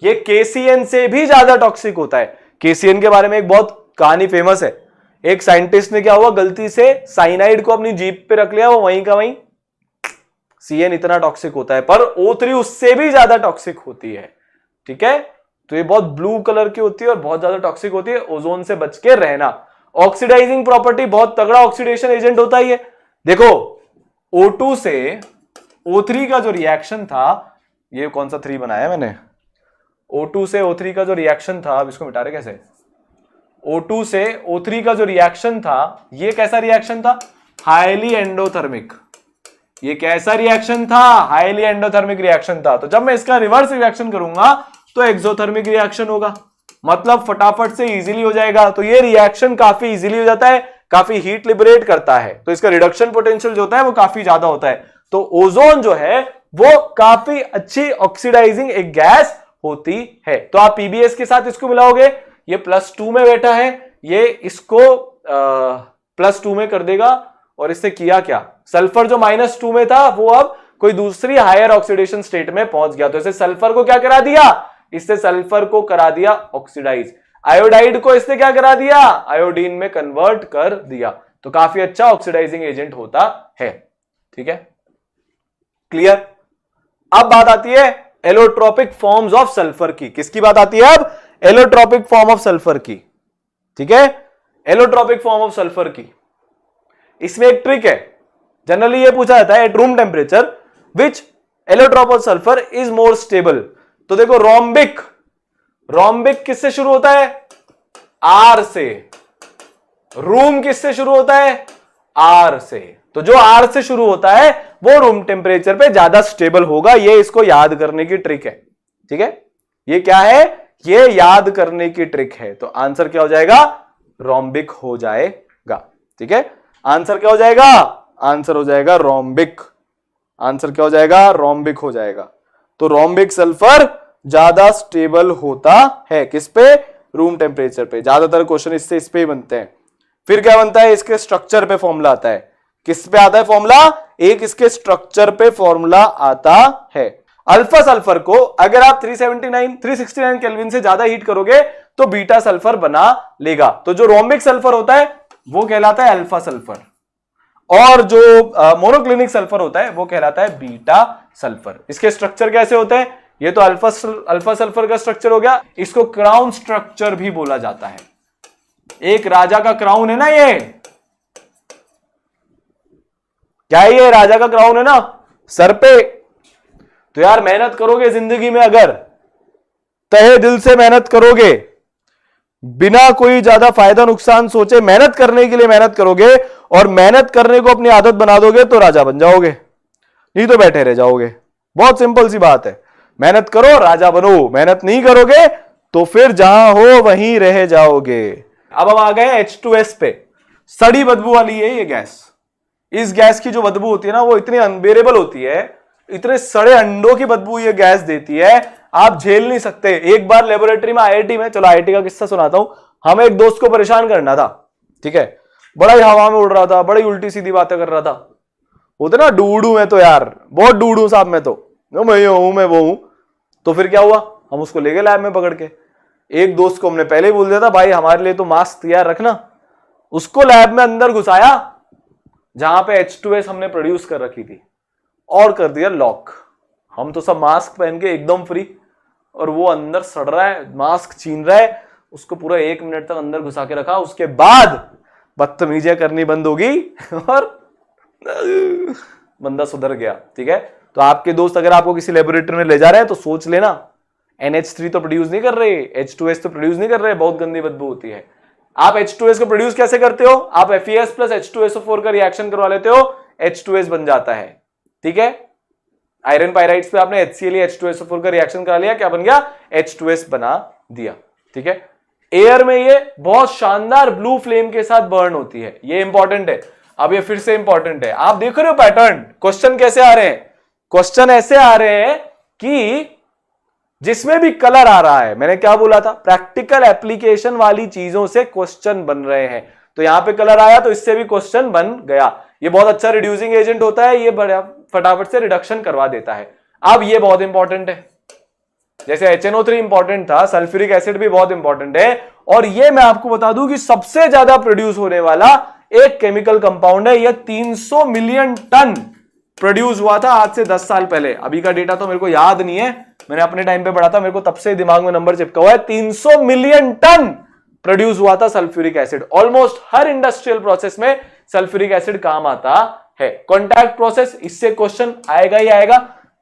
ये KCN से भी ज्यादा टॉक्सिक होता है। KCN के बारे में एक बहुत कहानी फेमस है। एक साइंटिस्ट ने क्या हुआ, गलती से साइनाइड को अपनी जीभ पे रख लिया, वो वहीं का वहीं CN इतना टॉक्सिक होता है, पर O3 उससे भी ज्यादा टॉक्सिक होती है। ठीक है, तो ये बहुत ब्लू कलर की होती है और बहुत ज्यादा टॉक्सिक होती है, ओजोन से बच के रहना। ऑक्सीडाइजिंग प्रॉपर्टी, बहुत तगड़ा ऑक्सीडेशन एजेंट होता है ये। देखो O2 से O3 का जो रिएक्शन था, ये कौन सा 3 बनाया मैंने, O2 से O3 का जो रिएक्शन था, अब इसको मिटा रहे कैसे, O2 से O3 का जो रिएक्शन था, ये कैसा रिएक्शन था, हाईली एंडोथर्मिक। ये कैसा रिएक्शन था, हाईली एंडोथर्मिक रिएक्शन था। तो जब मैं इसका रिवर्स रिएक्शन करूंगा तो एक्सोथर्मिक रिएक्शन होगा, मतलब फटाफट से इजीली हो जाएगा। तो ये रिएक्शन काफी इजीली हो जाता है, काफी हीट लिबरेट करता है, तो इसका रिडक्शन पोटेंशियल जो होता है वो काफी ज्यादा होता है। तो ओजोन जो है वो काफी अच्छी ऑक्सीडाइजिंग एक गैस होती है। तो आप पीबीएस के साथ इसको मिलाओगे, ये +2 में बैठा है, ये इसको +2 में कर देगा, और इससे किया क्या, सल्फर जो -2 में था वो अब कोई दूसरी हायर ऑक्सीडेशन स्टेट में पहुंच गया, तो इसे सल्फर को क्या करा दिया, इससे सल्फर को करा दिया ऑक्सीडाइज। आयोडाइड को इससे क्या करा दिया, आयोडीन में कन्वर्ट कर दिया। तो काफी अच्छा ऑक्सीडाइजिंग एजेंट होता है। ठीक है, क्लियर। अब बात आती है एलोट्रोपिक फॉर्म्स ऑफ सल्फर की। किसकी बात आती है अब, एलोट्रोपिक फॉर्म ऑफ सल्फर की। ठीक है, एलोट्रोपिक फॉर्म ऑफ सल्फर की, इसमें एक ट्रिक है। जनरली ये पूछा जाता है at room temperature which allotrope of sulphur is more stable. तो देखो रोम्बिक, रोम्बिक किससे शुरू होता है, R से। रूम किससे शुरू होता है, R से। तो जो R से शुरू होता है वो रूम टेम्परेचर पे ज्यादा स्टेबल होगा। ये इसको याद करने की ट्रिक है। ठीक है, ये क्या है, ये याद करने की ट्रिक है। तो आंसर क्या हो जाएगा, रोम्बिक हो जाएगा। ठीक है, आंसर क्या हो जाएगा, आंसर हो जाएगा रोम्बिक। आंसर क्या हो जाएगा, रोम्बिक हो जाएगा। तो रोम्बिक सल्फर ज्यादा स्टेबल होता है किस पे, रूम टेम्परेचर पे। ज्यादातर क्वेश्चन इससे इस पे ही बनते हैं। फिर क्या बनता है, इसके स्ट्रक्चर पे फॉर्मूला आता है। किस पे आता है फॉर्मूला, एक इसके स्ट्रक्चर पे फॉर्मूला आता है। अल्फा सल्फर को अगर आप 369 केल्विन से ज्यादा हीट करोगे तो बीटा सल्फर बना लेगा। तो जो रोम्बिक सल्फर होता है वो कहलाता है अल्फा सल्फर, और जो मोनोक्लिनिक सल्फर होता है वो कहलाता है बीटा सल्फर। इसके स्ट्रक्चर कैसे होते हैं, ये तो अल्फा सल्फर का स्ट्रक्चर हो गया। इसको क्राउन स्ट्रक्चर भी बोला जाता है। एक राजा का क्राउन है ना, ये क्या है, ये राजा का क्राउन है ना सर पे। तो यार मेहनत करोगे जिंदगी में, अगर तहे दिल से मेहनत करोगे, बिना कोई ज्यादा फायदा नुकसान सोचे मेहनत करने के लिए मेहनत करोगे, और मेहनत करने को अपनी आदत बना दोगे तो राजा बन जाओगे, नहीं तो बैठे रह जाओगे। बहुत सिंपल सी बात है, मेहनत करो राजा बनो, मेहनत नहीं करोगे तो फिर जहां हो वहीं रह जाओगे। अब हम आ गए H2S पे। सड़ी बदबू वाली है ये गैस। इस गैस की जो बदबू होती है ना वो इतनी अनबेरेबल होती है, इतने सड़े अंडों की बदबू ये गैस देती है, आप झेल नहीं सकते। एक बार लेबोरेटरी में IIT में, चलो IIT का किस्सा सुनाता हूं। हमें एक दोस्त को परेशान करना था, ठीक है, बड़ा ही हवा में उड़ रहा था, बड़ी उल्टी सीधी बातें कर रहा था। होते ना डूडू में, तो यार बहुत डूडू साहब में, तो मैं ये हूं मैं वो हूं। तो फिर क्या हुआ, हम उसको ले गए लैब में पकड़ के। एक दोस्त को हमने पहले ही बोल दिया था भाई हमारे लिए तो मास्क तैयार रखना। उसको लैब में अंदर घुसाया जहां पे H2S हमने प्रोड्यूस कर रखी थी, और कर दिया लॉक। हम तो सब मास्क पहन के एकदम फ्री, और वो अंदर सड़ रहा है, मास्क छीन रहा है। उसको पूरा 1 मिनट तक अंदर घुसा के रखा। उसके बाद बदतमीजियां करनी बंद होगी और बंदा सुधर गया। ठीक है, तो आपके दोस्त अगर आपको किसी लेबोरेटरी में ले जा रहे हैं तो सोच लेना, NH3 तो प्रोड्यूस नहीं कर रहे, H2S तो प्रोड्यूस नहीं कर रहे, बहुत गंदी बदबू होती है। आप H2S को प्रोड्यूस कैसे करते हो, आप FeS प्लस H2SO4 का रिएक्शन करवा लेते हो, H2S बन जाता है। ठीक है, आयरन पायराइड्स पे आपने HCl H2SO4 का रिएक्शन करा लिया, क्या बन गया, H2S बना दिया। ठीक है, एयर में ये बहुत शानदार ब्लू फ्लेम के साथ बर्न होती है, ये इंपॉर्टेंट है। अब ये फिर से इंपॉर्टेंट है, आप देख रहे हो पैटर्न, क्वेश्चन कैसे आ रहे हैं, क्वेश्चन ऐसे आ रहे हैं कि जिसमें भी कलर आ रहा है, मैंने क्या बोला था, प्रैक्टिकल एप्लीकेशन वाली चीजों से क्वेश्चन बन रहे हैं। तो यहां पे कलर आया तो इससे भी क्वेश्चन बन गया। ये बहुत अच्छा रिड्यूसिंग एजेंट होता है, ये बड़ा फटाफट से रिडक्शन करवा देता है। अब ये बहुत इंपॉर्टेंट है, जैसे HNO3 इंपॉर्टेंट था, सल्फ्यूरिक एसिड भी बहुत इंपॉर्टेंट है, और ये मैं आपको बता दूं कि सबसे ज्यादा प्रोड्यूस होने वाला एक केमिकल कंपाउंड है। यह 300 मिलियन टन प्रोड्यूस हुआ था आज से 10 साल पहले। अभी का डेटा तो मेरे को याद नहीं है, मैंने अपने टाइम पे पढ़ा था, मेरे को तब से दिमाग में नंबर चिपका हुआ है। 300 मिलियन टन प्रोड्यूस हुआ था सल्फ्यूरिक एसिड। ऑलमोस्ट हर इंडस्ट्रियल प्रोसेस में सल्फ्यूरिक एसिड काम आता है। कॉन्टैक्ट प्रोसेस, इससे क्वेश्चन आएगा ही आएगा,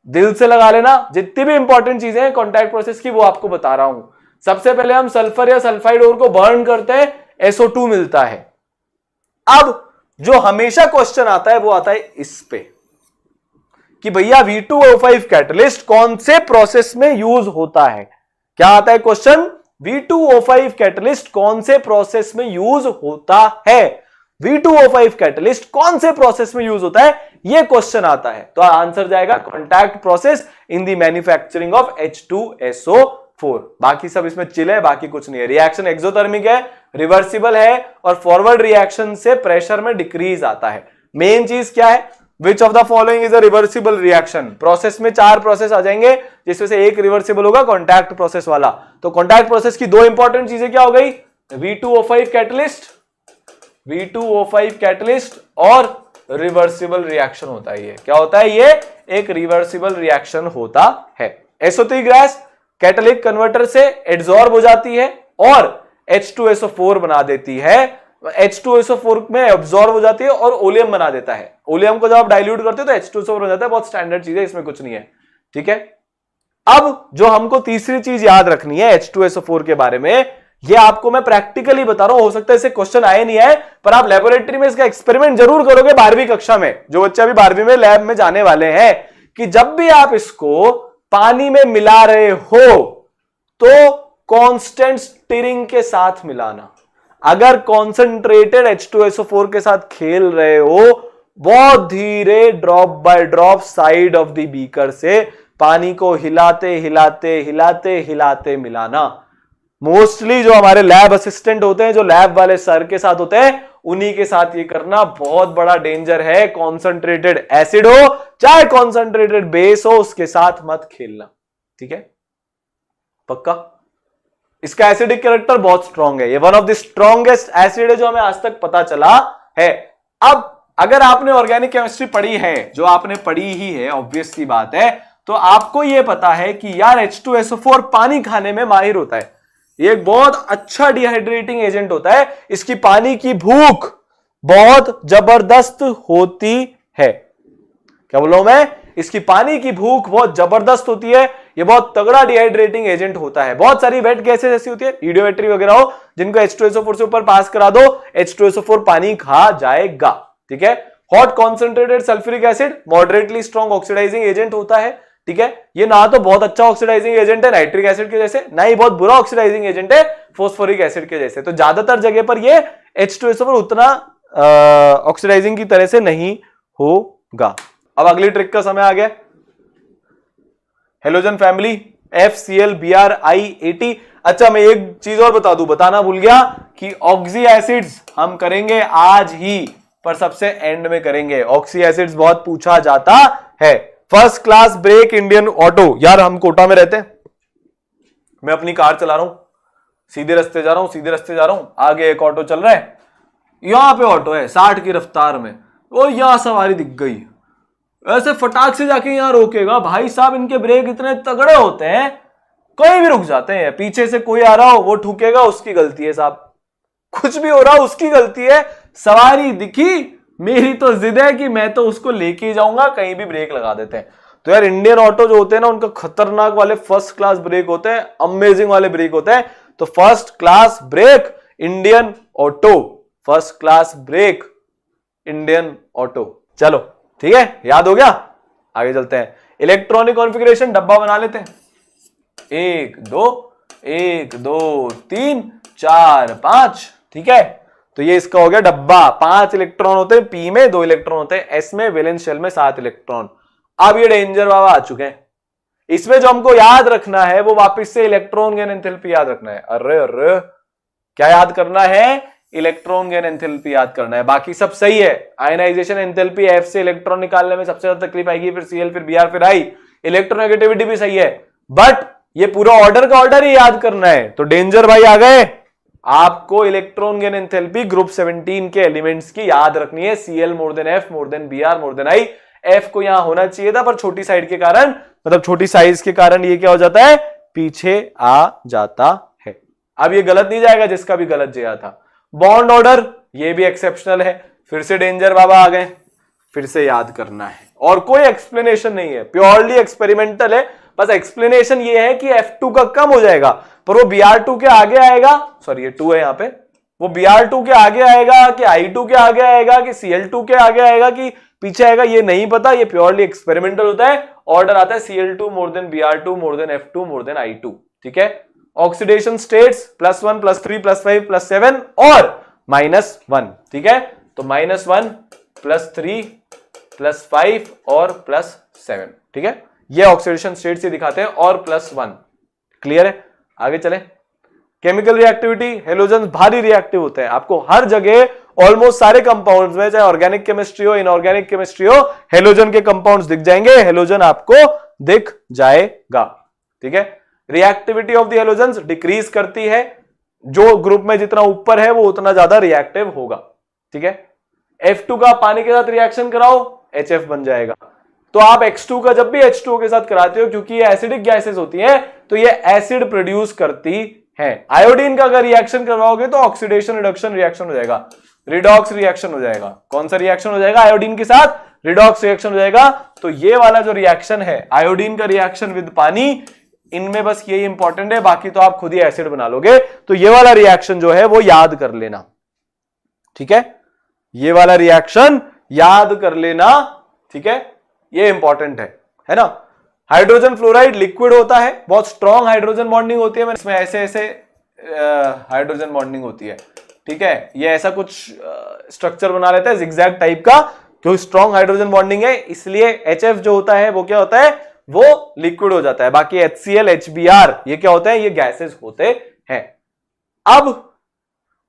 दिल से लगा लेना। जितनी भी इंपॉर्टेंट चीजें हैं कॉन्टैक्ट प्रोसेस की वो आपको बता रहा हूं। सबसे पहले हम सल्फर या सल्फाइड ओर को बर्न करते हैं, SO2 मिलता है। अब जो हमेशा क्वेश्चन आता है वो आता है इस पे कि भैया V2O5 कैटलिस्ट कौन से प्रोसेस में यूज होता है। क्या आता है क्वेश्चन? V2O5 कैटलिस्ट कौन से प्रोसेस में यूज होता है? V2O5 कैटलिस्ट कौन से प्रोसेस में यूज होता है, यह क्वेश्चन आता है। तो आंसर जाएगा contact process in the manufacturing of H2SO4। बाकी सब इसमें चिल है, बाकी कुछ नहीं है। रिएक्शन एक्सोथर्मिक है, रिवर्सिबल है और फॉरवर्ड रिएक्शन से प्रेशर में डिक्रीज आता है। मेन चीज क्या है? विच of the following is a reversible reaction? Process में 4 प्रोसेस आ जाएंगे जिसमें से एक रिवर्सिबल होगा, कॉन्टैक्ट प्रोसेस वाला। तो कॉन्टैक्ट प्रोसेस की 2 इंपॉर्टेंट चीजें क्या हो गई? V2O5 कैटलिस्ट और रिवर्सिबल रिएक्शन होता है। ये क्या होता है? ये एक रिवर्सिबल रिएक्शन होता है। SO3 गैस कैटालिटिक कन्वर्टर से एड्सॉर्ब हो जाती है और H2SO4 बना देती है। H2SO4 में एब्सॉर्ब हो जाती है और ओलियम बना देता है। ओलियम को जब आप डाइल्यूट करते हो तो H2SO4 हो जाता है। बहुत स्टैंडर्ड चीज है, इसमें कुछ नहीं है, ठीक है। अब जो हमको तीसरी चीज याद रखनी है H2SO4 के बारे में, ये आपको मैं प्रैक्टिकली बता रहा हूं। हो सकता है इसे क्वेश्चन आए नहीं आए, पर आप लेबोरेटरी में इसका एक्सपेरिमेंट जरूर करोगे 12वीं कक्षा में। जो बच्चे अभी 12वीं में लैब में जाने वाले हैं, कि जब भी आप इसको पानी में मिला रहे हो तो कांस्टेंट स्टिरिंग के साथ मिलाना। अगर कॉन्सेंट्रेटेड H2SO4 के साथ खेल रहे हो, बहुत धीरे drop by drop side of the beaker से पानी को हिलाते हिलाते हिलाते हिलाते मिलाना। मोस्टली जो हमारे लैब असिस्टेंट होते हैं, जो लैब वाले सर के साथ होते हैं, उन्हीं के साथ ये करना बहुत बड़ा डेंजर है। कॉन्सेंट्रेटेड एसिड हो चाहे कॉन्सेंट्रेटेड बेस हो, उसके साथ मत खेलना, ठीक है, पक्का। इसका एसिडिक कैरेक्टर बहुत स्ट्रॉन्ग है। ये one of the strongest acid है जो हमें आज तक पता चला है। अब अगर आपने ऑर्गेनिक केमिस्ट्री पढ़ी है, जो आपने पढ़ी ही है, ऑब्वियस सी बात है, तो आपको यह पता है कि यार H2SO4 पानी खाने में माहिर होता है। ये एक बहुत अच्छा डिहाइड्रेटिंग एजेंट होता है। इसकी पानी की भूख बहुत जबरदस्त होती है। क्या बोल रहा हूं मैं? इसकी पानी की भूख बहुत जबरदस्त होती है। ये बहुत तगड़ा डिहाइड्रेटिंग एजेंट होता है। बहुत सारी वेट गैसेस ऐसी होती है, ईडियोबैक्टेरी वगैरह हो, जिनको H2SO4 से ऊपर पास करा दो, H2SO4 पानी खा जाएगा, ठीक है। Hot concentrated sulphuric acid moderately strong oxidising agent होता है, ठीक है। ये ना तो बहुत अच्छा ऑक्सीडाइजिंग एजेंट है नाइट्रिक एसिड के जैसे, ना ही बहुत बुरा ऑक्सीडाइजिंग एजेंट है फोस्फोरिक एसिड के जैसे। तो ज्यादातर जगह पर ये H2SO4 उतना ऑक्सीडाइजिंग की तरह से नहीं होगा। अब अगली ट्रिक का समय आ गया। Halogen family FCl-BrI80। अच्छा, मैं एक चीज और बता दूं, बताना भूल गया कि ऑक्सी एसिड्स हम करेंगे आज ही, पर सबसे एंड में करेंगे। ऑक्सी एसिड्स बहुत पूछा जाता है। First class break Indian auto. यार हम कोटा में रहते हैं, मैं अपनी कार चला रहा हूं, सीधे रास्ते जा रहा हूं, आगे एक ऑटो चल रहा है, यहां पे ऑटो है 60 की रफ्तार में, वो यहां सवारी दिख गई, ऐसे फटाक से जाके यहां रोकेगा। भाई साहब, इनके ब्रेक इतने तगड़े होते हैं, कोई भी रुक जाते हैं। पीछे से कोई आ रहा हो, वो ठुकेगा, उसकी गलती है साहब। कुछ भी हो रहा हो, उसकी गलती है। सवारी दिखी, मेरी तो जिद है कि मैं तो उसको लेके ही जाऊंगा, कहीं भी ब्रेक लगा देते हैं। तो यार इंडियन ऑटो जो होते हैं ना, उनका खतरनाक वाले फर्स्ट क्लास ब्रेक होते हैं, अमेजिंग वाले ब्रेक होते हैं। तो first class break Indian auto, first class break Indian auto. चलो ठीक है, याद हो गया। आगे चलते हैं। इलेक्ट्रॉनिक कॉन्फ़िगरेशन डब्बा बना लेते हैं। 1 2 1 2 3 4 5, ठीक है। तो ये इसका हो गया डब्बा। 5 इलेक्ट्रॉन होते हैं पी में, 2 इलेक्ट्रॉन होते हैं एस में, वैलेंस शेल में 7 इलेक्ट्रॉन। अब ये डेंजर बाबा आ चुके हैं। इसमें जो हमको याद रखना है वो वापस से इलेक्ट्रॉन गेन एंथैल्पी याद रखना है। अरे अरे, क्या याद करना है? इलेक्ट्रॉन गेन एंथैल्पी याद करना है। बाकी सब सही है। आयनाइजेशन एंथैल्पी, एफ से इलेक्ट्रॉन निकालने में सबसे ज्यादा तकलीफ आएगी, फिर Cl, फिर Br, फिर I। इलेक्ट्रोनेगेटिविटी भी सही है, बट ये पूरा ऑर्डर का ऑर्डर ही याद करना है। तो डेंजर भाई आ गए, आपको इलेक्ट्रॉन गेन एंथैल्पी ग्रुप 17 के एलिमेंट्स की याद रखनी है। Cl more than F more than Br more than I। F को यहां होना चाहिए था पर छोटी साइड के कारण, मतलब छोटी साइज के कारण ये क्या हो जाता है, पीछे आ जाता है। अब ये गलत नहीं जाएगा जिसका भी गलत जिया था। बॉन्ड ऑर्डर ये भी एक्सेप्शनल है। फिर से डेंजर बाबा आ गए, फिर से याद करना है और कोई एक्सप्लेनेशन नहीं है, प्योरली एक्सपेरिमेंटल है। बस एक्सप्लेनेशन ये है कि F2 का कम हो जाएगा पर वो Br2 के आगे आएगा, सॉरी ये 2 है यहां पे, वो Br2 के आगे आएगा कि I2 के आगे आएगा कि Cl2 के आगे आएगा कि पीछे आएगा, ये नहीं पता। ये प्योरली एक्सपेरिमेंटल होता है। ऑर्डर आता है Cl2 more than Br2 more than F2 more than I2। ठीक है। ऑक्सीडेशन स्टेट्स +1 +3 +5 +7 और -1। ठीक है, तो -1 +3 +5 और +7। ठीक है, ये ऑक्सीडेशन स्टेट से दिखाते हैं और +1। क्लियर है, आगे चले। केमिकल रिएक्टिविटी, हेलोजन भारी रिएक्टिव होते हैं। आपको हर जगह ऑलमोस्ट सारे कंपाउंड्स में, चाहे ऑर्गेनिक केमिस्ट्री हो इनऑर्गेनिक केमिस्ट्री हो, हेलोजन के कंपाउंड्स दिख जाएंगे, हेलोजन आपको दिख जाएगा। ठीक है, reactivity of the halogens decrease करती है। जो ग्रुप में जितना ऊपर है वो उतना ज्यादा रिएक्टिव होगा। ठीक है, F2 का पानी के साथ रिएक्शन कराओ, HF बन जाएगा। तो आप X2 का जब भी H2O के साथ कराते हो, क्योंकि ये एसिडिक गैसेस होती हैं, तो ये एसिड प्रोड्यूस करती हैं। आयोडीन का अगर रिएक्शन करवाओगे तो ऑक्सीडेशन रिडक्शन रिएक्शन हो जाएगा, रिडॉक्स रिएक्शन हो जाएगा। कौन सा रिएक्शन हो जाएगा? आयोडीन के साथ रिडॉक्स रिएक्शन हो जाएगा। तो ये वाला जो रिएक्शन है, आयोडीन का रिएक्शन विद पानी, इनमें बस यही इंपॉर्टेंट है, बाकी तो आप खुद ही एसिड बना लोगे। तो ये वाला रिएक्शन जो है वो याद कर लेना। ठीक है, ये वाला रिएक्शन याद कर लेना। ठीक है, ये इंपॉर्टेंट है ना। हाइड्रोजन फ्लोराइड लिक्विड होता है, बहुत स्ट्रॉन्ग हाइड्रोजन बॉन्डिंग होती है, इसमें ऐसे ऐसे हाइड्रोजन बॉन्डिंग होती है। ठीक है, ये ऐसा कुछ स्ट्रक्चर बना लेता है जिगजैग टाइप का, क्योंकि स्ट्रॉन्ग हाइड्रोजन बॉन्डिंग है, इसलिए HF जो होता है वो क्या होता है, वो लिक्विड हो जाता है। बाकी HCl HBr ये क्या होते हैं, ये गैसेस होते हैं। अब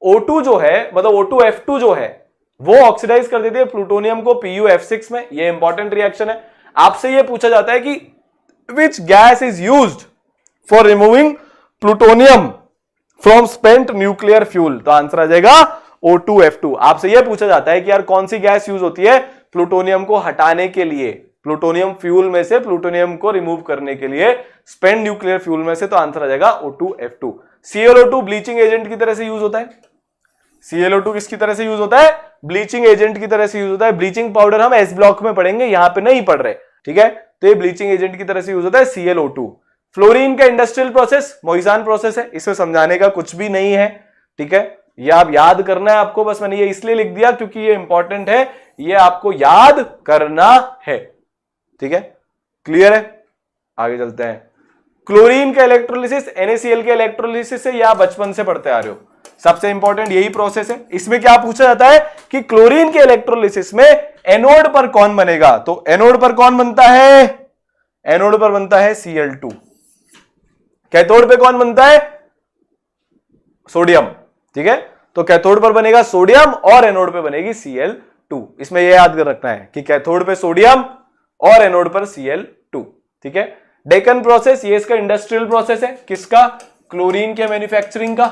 O2 जो है, मतलब O2F2 जो है, वो ऑक्सीडाइज कर देती है प्लूटोनियम को PuF6 में। ये इंपॉर्टेंट रिएक्शन है। आपसे ये पूछा जाता है कि which gas is used for removing plutonium from spent nuclear fuel, तो आंसर आ जाएगा O2F2। आपसे यह पूछा जाता है कि यार कौन सी गैस यूज होती है प्लूटोनियम को हटाने के लिए, प्लूटोनियम फ्यूल में से प्लूटोनियम को रिमूव करने के लिए स्पेंट न्यूक्लियर फ्यूल में से, तो आंसर आ जाएगा O2F2। ClO2 ब्लीचिंग एजेंट की तरह से यूज होता है। ClO2 किसकी तरह से यूज होता है? ब्लीचिंग एजेंट की तरह से यूज होता है। ब्लीचिंग पाउडर हम S ब्लॉक में पढ़ेंगे, यहां पे नहीं पढ़ रहे। ठीक है, तो ये ब्लीचिंग एजेंट की तरह से यूज होता है ClO2। फ्लोरीन का इंडस्ट्रियल प्रोसेस मोइजान प्रोसेस है, इसमें समझाने का कुछ भी नहीं है। ठीक है, ये आप याद करना है आपको, बस मैंने ये इसलिए लिख दिया क्योंकि ये इंपॉर्टेंट है, ये आपको याद करना है। ठीक है, क्लियर है, आगे चलते हैं। क्लोरीन का इलेक्ट्रोलिसिस NaCl के इलेक्ट्रोलिसिस से, या बचपन से पढ़ते आ रहे हो, सबसे इंपॉर्टेंट यही प्रोसेस है। इसमें क्या पूछा जाता है कि क्लोरीन के इलेक्ट्रोलिसिस में एनोड पर कौन बनेगा, तो एनोड पर कौन बनता है? एनोड पर बनता है Cl2। कैथोड पे कौन बनता है? सोडियम। ठीक है, तो कैथोड पर बनेगा सोडियम और एनोड पे बनेगी Cl2। इसमें यह याद कर रखना है कि कैथोड पे सोडियम और एनोड पर Cl2। ठीक है, डेकन प्रोसेस, ये इसका इंडस्ट्रियल प्रोसेस है, किसका? क्लोरीन के मैन्युफैक्चरिंग का।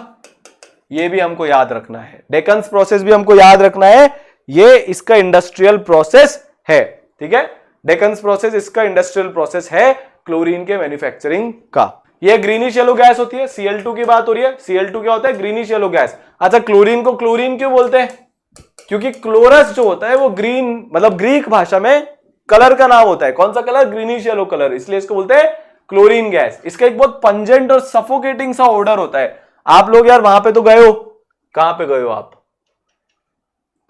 ये भी हमको याद रखना है, डेकन्स प्रोसेस भी हमको याद रखना है, ये इसका इंडस्ट्रियल प्रोसेस है। ठीक है, डेकन्स प्रोसेस इसका इंडस्ट्रियल प्रोसेस है क्लोरीन के मैन्युफैक्चरिंग का। ये ग्रीनिश येलो गैस होती है, Cl2 की बात हो रही है। Cl2 क्या होता है? Greenish yellow gas. अच्छा, क्लोरीन को क्लोरीन क्यों बोलते हैं? क्योंकि क्लोरस जो होता है वो ग्रीन, मतलब ग्रीक भाषा में कलर का नाम होता है। कौन सा कलर? ग्रीनिश येलो कलर, इसलिए इसको बोलते हैं क्लोरीन गैस। इसका एक बहुत पंजेंट और सफोकेटिंग सा ऑर्डर होता है। आप लोग यार वहां पे तो गए हो, कहां पे गए हो आप?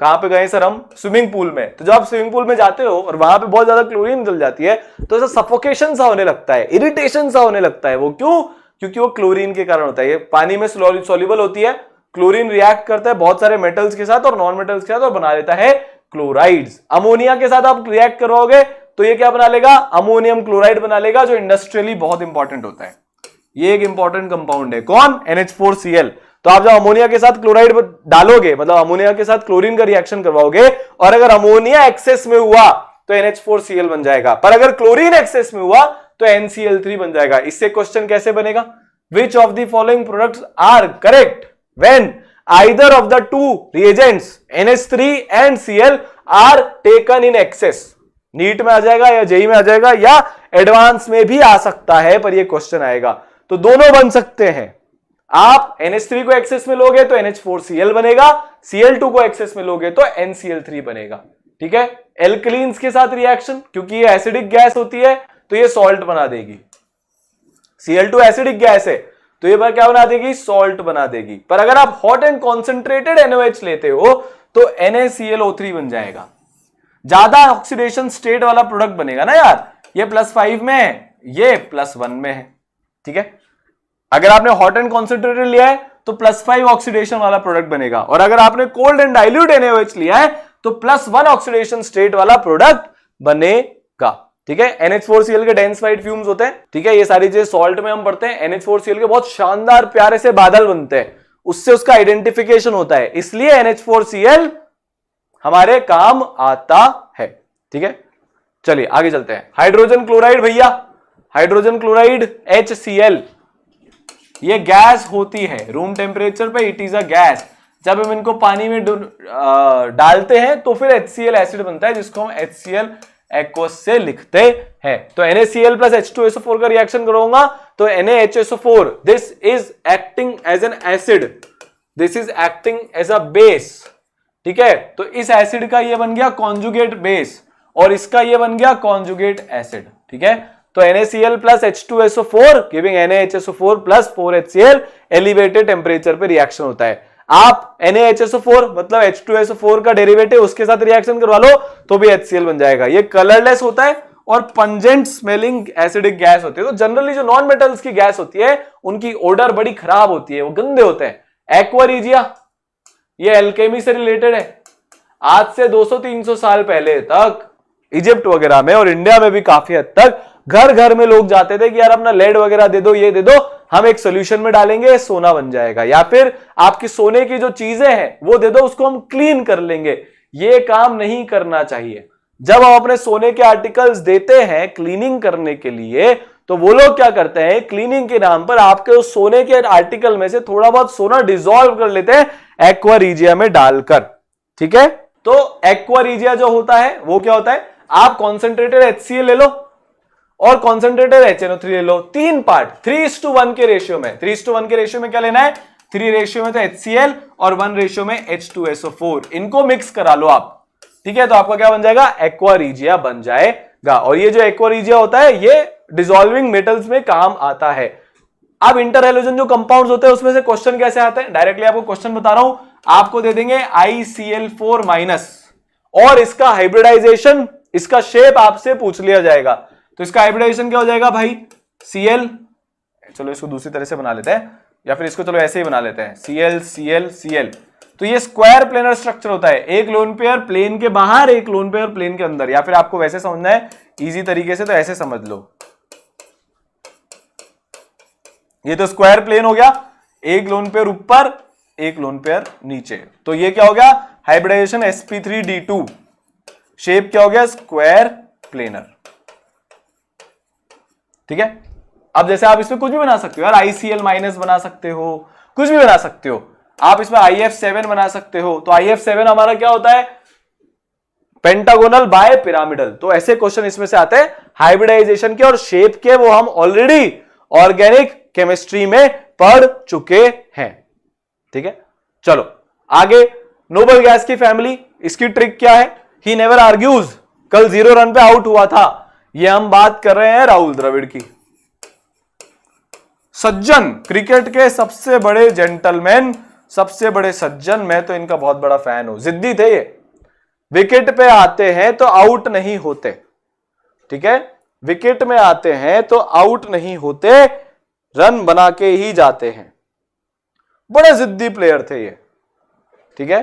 कहां पे गए सर? हम स्विमिंग पूल में। तो जब आप स्विमिंग पूल में जाते हो और वहां पे बहुत ज्यादा क्लोरीन निकल जाती है, तो ऐसा सफोकेशन सा होने लगता है, इरिटेशन सा होने लगता है। वो क्यों? क्योंकि वो क्लोरीन के कारण होता है। ये पानी में सॉल्युबल होती है, क्लोरीन रिएक्ट करता है बहुत सारे मेटल्स के साथ और नॉन मेटल्स के साथ और बना लेता है क्लोराइड्स। अमोनिया के साथ आप रिएक्ट करवाओगे तो ये क्या बना लेगा? अमोनियम क्लोराइड बना लेगा, जो इंडस्ट्रियली बहुत इंपॉर्टेंट होता है। ये एक इंपॉर्टेंट कंपाउंड है। कौन? NH4Cl। तो आप जब अमोनिया के साथ क्लोराइड डालोगे, मतलब अमोनिया के साथ क्लोरीन का रिएक्शन करवाओगे, और अगर अमोनिया एक्सेस में हुआ तो NH4Cl बन जाएगा, पर अगर क्लोरीन एक्सेस में हुआ तो NCl3 बन जाएगा। इससे क्वेश्चन कैसे बनेगा? Which of the following products are correct when either of the two reagents NH3 and Cl are taken in excess. NEET में आ जाएगा या जेई में आ जाएगा या एडवांस में भी आ सकता है, पर ये क्वेश्चन आएगा। तो दोनों बन सकते हैं। आप NH3 को एक्सेस में लोगे तो NH4Cl बनेगा, Cl2 को एक्सेस में लोगे तो NCl3 बनेगा। ठीक है, एल्कलीन्स के साथ रिएक्शन, क्योंकि ये एसिडिक गैस होती है तो ये सॉल्ट बना देगी। Cl2 एसिडिक गैस है तो ये क्या बना देगी, सॉल्ट बना देगी। पर अगर आप हॉट एंड कॉन्सेंट्रेटेड NaOH लेते हो तो NaClO3 बन जाएगा। ज्यादा ऑक्सीडेशन स्टेट वाला प्रोडक्ट बनेगा ना यार, ये +5 में है, ये +1 में है। ठीक है, अगर आपने हॉट एंड कॉन्सेंट्रेटेड लिया है तो +5 ऑक्सीडेशन वाला प्रोडक्ट बनेगा, और अगर आपने कोल्ड एंड डाइल्यूट NaOH लिया है तो +1 ऑक्सीडेशन स्टेट वाला प्रोडक्ट बनेगा। ठीक है, NH4Cl के डेंस वाइट फ्यूम्स होते हैं। ठीक है, ये सारी चीजें सॉल्ट में हम पढ़ते हैं। NH4Cl के बहुत शानदार प्यारे से बादल बनते हैं, उससे उसका आइडेंटिफिकेशन होता है, इसलिए NH4Cl हमारे काम आता है। ठीक है, चलिए आगे चलते हैं। हाइड्रोजन क्लोराइड भैया, हाइड्रोजन क्लोराइड HCl, ये गैस होती है रूम टेम्परेचर पे, इट इज अ गैस। जब हम इनको पानी में डालते हैं तो फिर HCl एसिड बनता है, जिसको हम HCl एक्वस से लिखते हैं। तो NaCl plus H2SO4 का रिएक्शन करूंगा तो NaHSO4, this is acting as an acid, this is acting as a base. ठीक है, तो इस एसिड का ये बन गया कॉन्जुगेट बेस और इसका ये बन गया कॉन्जुगेट एसिड। ठीक है, तो NaCl plus H2SO4 giving NaHSO4 plus 4HCl elevated temperature पे रिएक्शन होता है। आप NaHSO4 मतलब H2SO4 का डेरिवेटिव उसके साथ रिएक्शन करवा लो तो भी HCl बन जाएगा। ये कलरलेस होता है और पंजेंट स्मेलिंग एसिडिक गैस होती है। तो जनरली जो नॉन मेटल्स की गैस होती है उनकी ओडर बड़ी खराब होती है, वो गंदे होते हैं। एक्वा रीजिया, ये एल्केमी से रिलेटेड है। आज से 200-300 साल पहले तक इजिप्ट वगैरह में और इंडिया में भी काफी हद तक घर घर में लोग जाते थे कि यार अपना लेड वगैरह दे दो, ये दे दो, हम एक सोल्यूशन में डालेंगे, सोना बन जाएगा, या फिर आपकी सोने की जो चीजें हैं वो दे दो, उसको हम क्लीन कर लेंगे। ये काम नहीं करना चाहिए। जब हम अपने सोने के आर्टिकल्स देते हैं क्लीनिंग करने के लिए तो वो लोग क्या करते हैं, क्लीनिंग के नाम पर आपके उस सोने के आर्टिकल में से थोड़ा बहुत सोना डिसॉल्व कर लेते हैं एक्वा रीजिया में डालकर। ठीक है, तो एक्वा रीजिया जो होता है वो क्या होता है, आप कॉन्सेंट्रेटेड HCl ले लो और कॉन्सेंट्रेटेड HNO3 ले लो, 3 पार्ट 3:1 के रेशियो में। 3:1 के रेशियो में क्या लेना है, 3 रेशियो में तो HCl और 1 रेशियो में H2SO4, इनको मिक्स करा लो आप। ठीक है, तो आपका क्या बन जाएगा, एक्वा रीजिया बन जाएगा। और ये जो एक्वा रीजिया होता है ये डिसॉल्विंग मेटल्स में काम आता है। अब इंटर हैलोजन जो कंपाउंड्स होते हैं उसमें से क्वेश्चन कैसे आते हैं, डायरेक्टली आपको क्वेश्चन बता रहा हूं। आपको दे देंगे ICl4- और इसका हाइब्रिडाइजेशन, इसका शेप आपसे पूछ लिया जाएगा। तो इसका हाइब्रिडाइजेशन क्या हो जाएगा भाई, Cl, चलो इसको दूसरी तरह से बना लेते हैं, या फिर इसको चलो ऐसे ही बना लेते हैं, Cl Cl Cl। तो ये स्क्वायर प्लेनर स्ट्रक्चर होता है, एक लोन पेयर प्लेन के बाहर, एक लोन पेयर प्लेन के अंदर, या फिर आपको वैसे समझना है इजी तरीके से तो ऐसे समझ लो। ये तो स्क्वायर प्लेन हो गया, एक लोन पेयर ऊपर, एक लोन पेयर नीचे। तो ये क्या हो गया, हाइब्रिडाइजेशन sp3d2, शेप क्या हो गया, स्क्वायर प्लेनर। ठीक है, अब जैसे आप इसमें कुछ भी बना सकते हो यार, ICl- बना सकते हो, कुछ भी बना सकते हो आप, इसमें IF7 बना सकते हो। तो IF7 हमारा क्या होता है, पेंटागोनल बाय पिरामिडल। तो ऐसे क्वेश्चन इसमें से आते हैं हाइब्रिडाइजेशन के और शेप के, वो हम ऑलरेडी ऑर्गेनिक केमिस्ट्री में पढ़ चुके हैं। ठीक है, चलो आगे। नोबल गैस की फैमिली, इसकी ट्रिक क्या है, ही नेवर आर्ग्यूज, कल 0 रन पे आउट हुआ था। ये हम बात कर रहे हैं राहुल द्रविड़ की। सज्जन, क्रिकेट के सबसे बड़े जेंटलमैन, सबसे बड़े सज्जन, मैं तो इनका बहुत बड़ा फैन हूं, जिद्दी थे ये। विकेट पे आते हैं तो आउट नहीं होते। ठीक है, विकेट में आते हैं तो आउट नहीं होते, रन बना के ही जाते हैं। बड़े जिद्दी प्लेयर थे ये। ठीक है,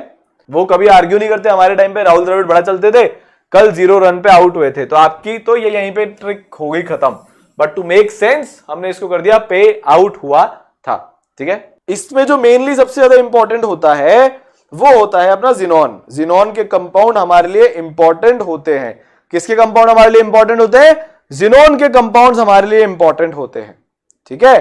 वो कभी आर्ग्यू नहीं करते। हमारे टाइम पे राहुल द्रविड़ बड़ा चलते थे, कल 0 रन पे आउट हुए थे, तो आपकी तो ये यहीं पे ट्रिक हो गई खत्म। बट टू मेक सेंस हमने इसको कर दिया पे आउट हुआ था। ठीक है, इसमें जो मेनली सबसे ज्यादा इंपॉर्टेंट होता है वो होता है अपना जिनॉन। जिनॉन के कंपाउंड हमारे लिए इंपॉर्टेंट होते हैं। किसके कंपाउंड हमारे लिए इंपॉर्टेंट होते हैं, जिनॉन के कंपाउंड्स हमारे लिए इंपॉर्टेंट होते हैं। ठीक है,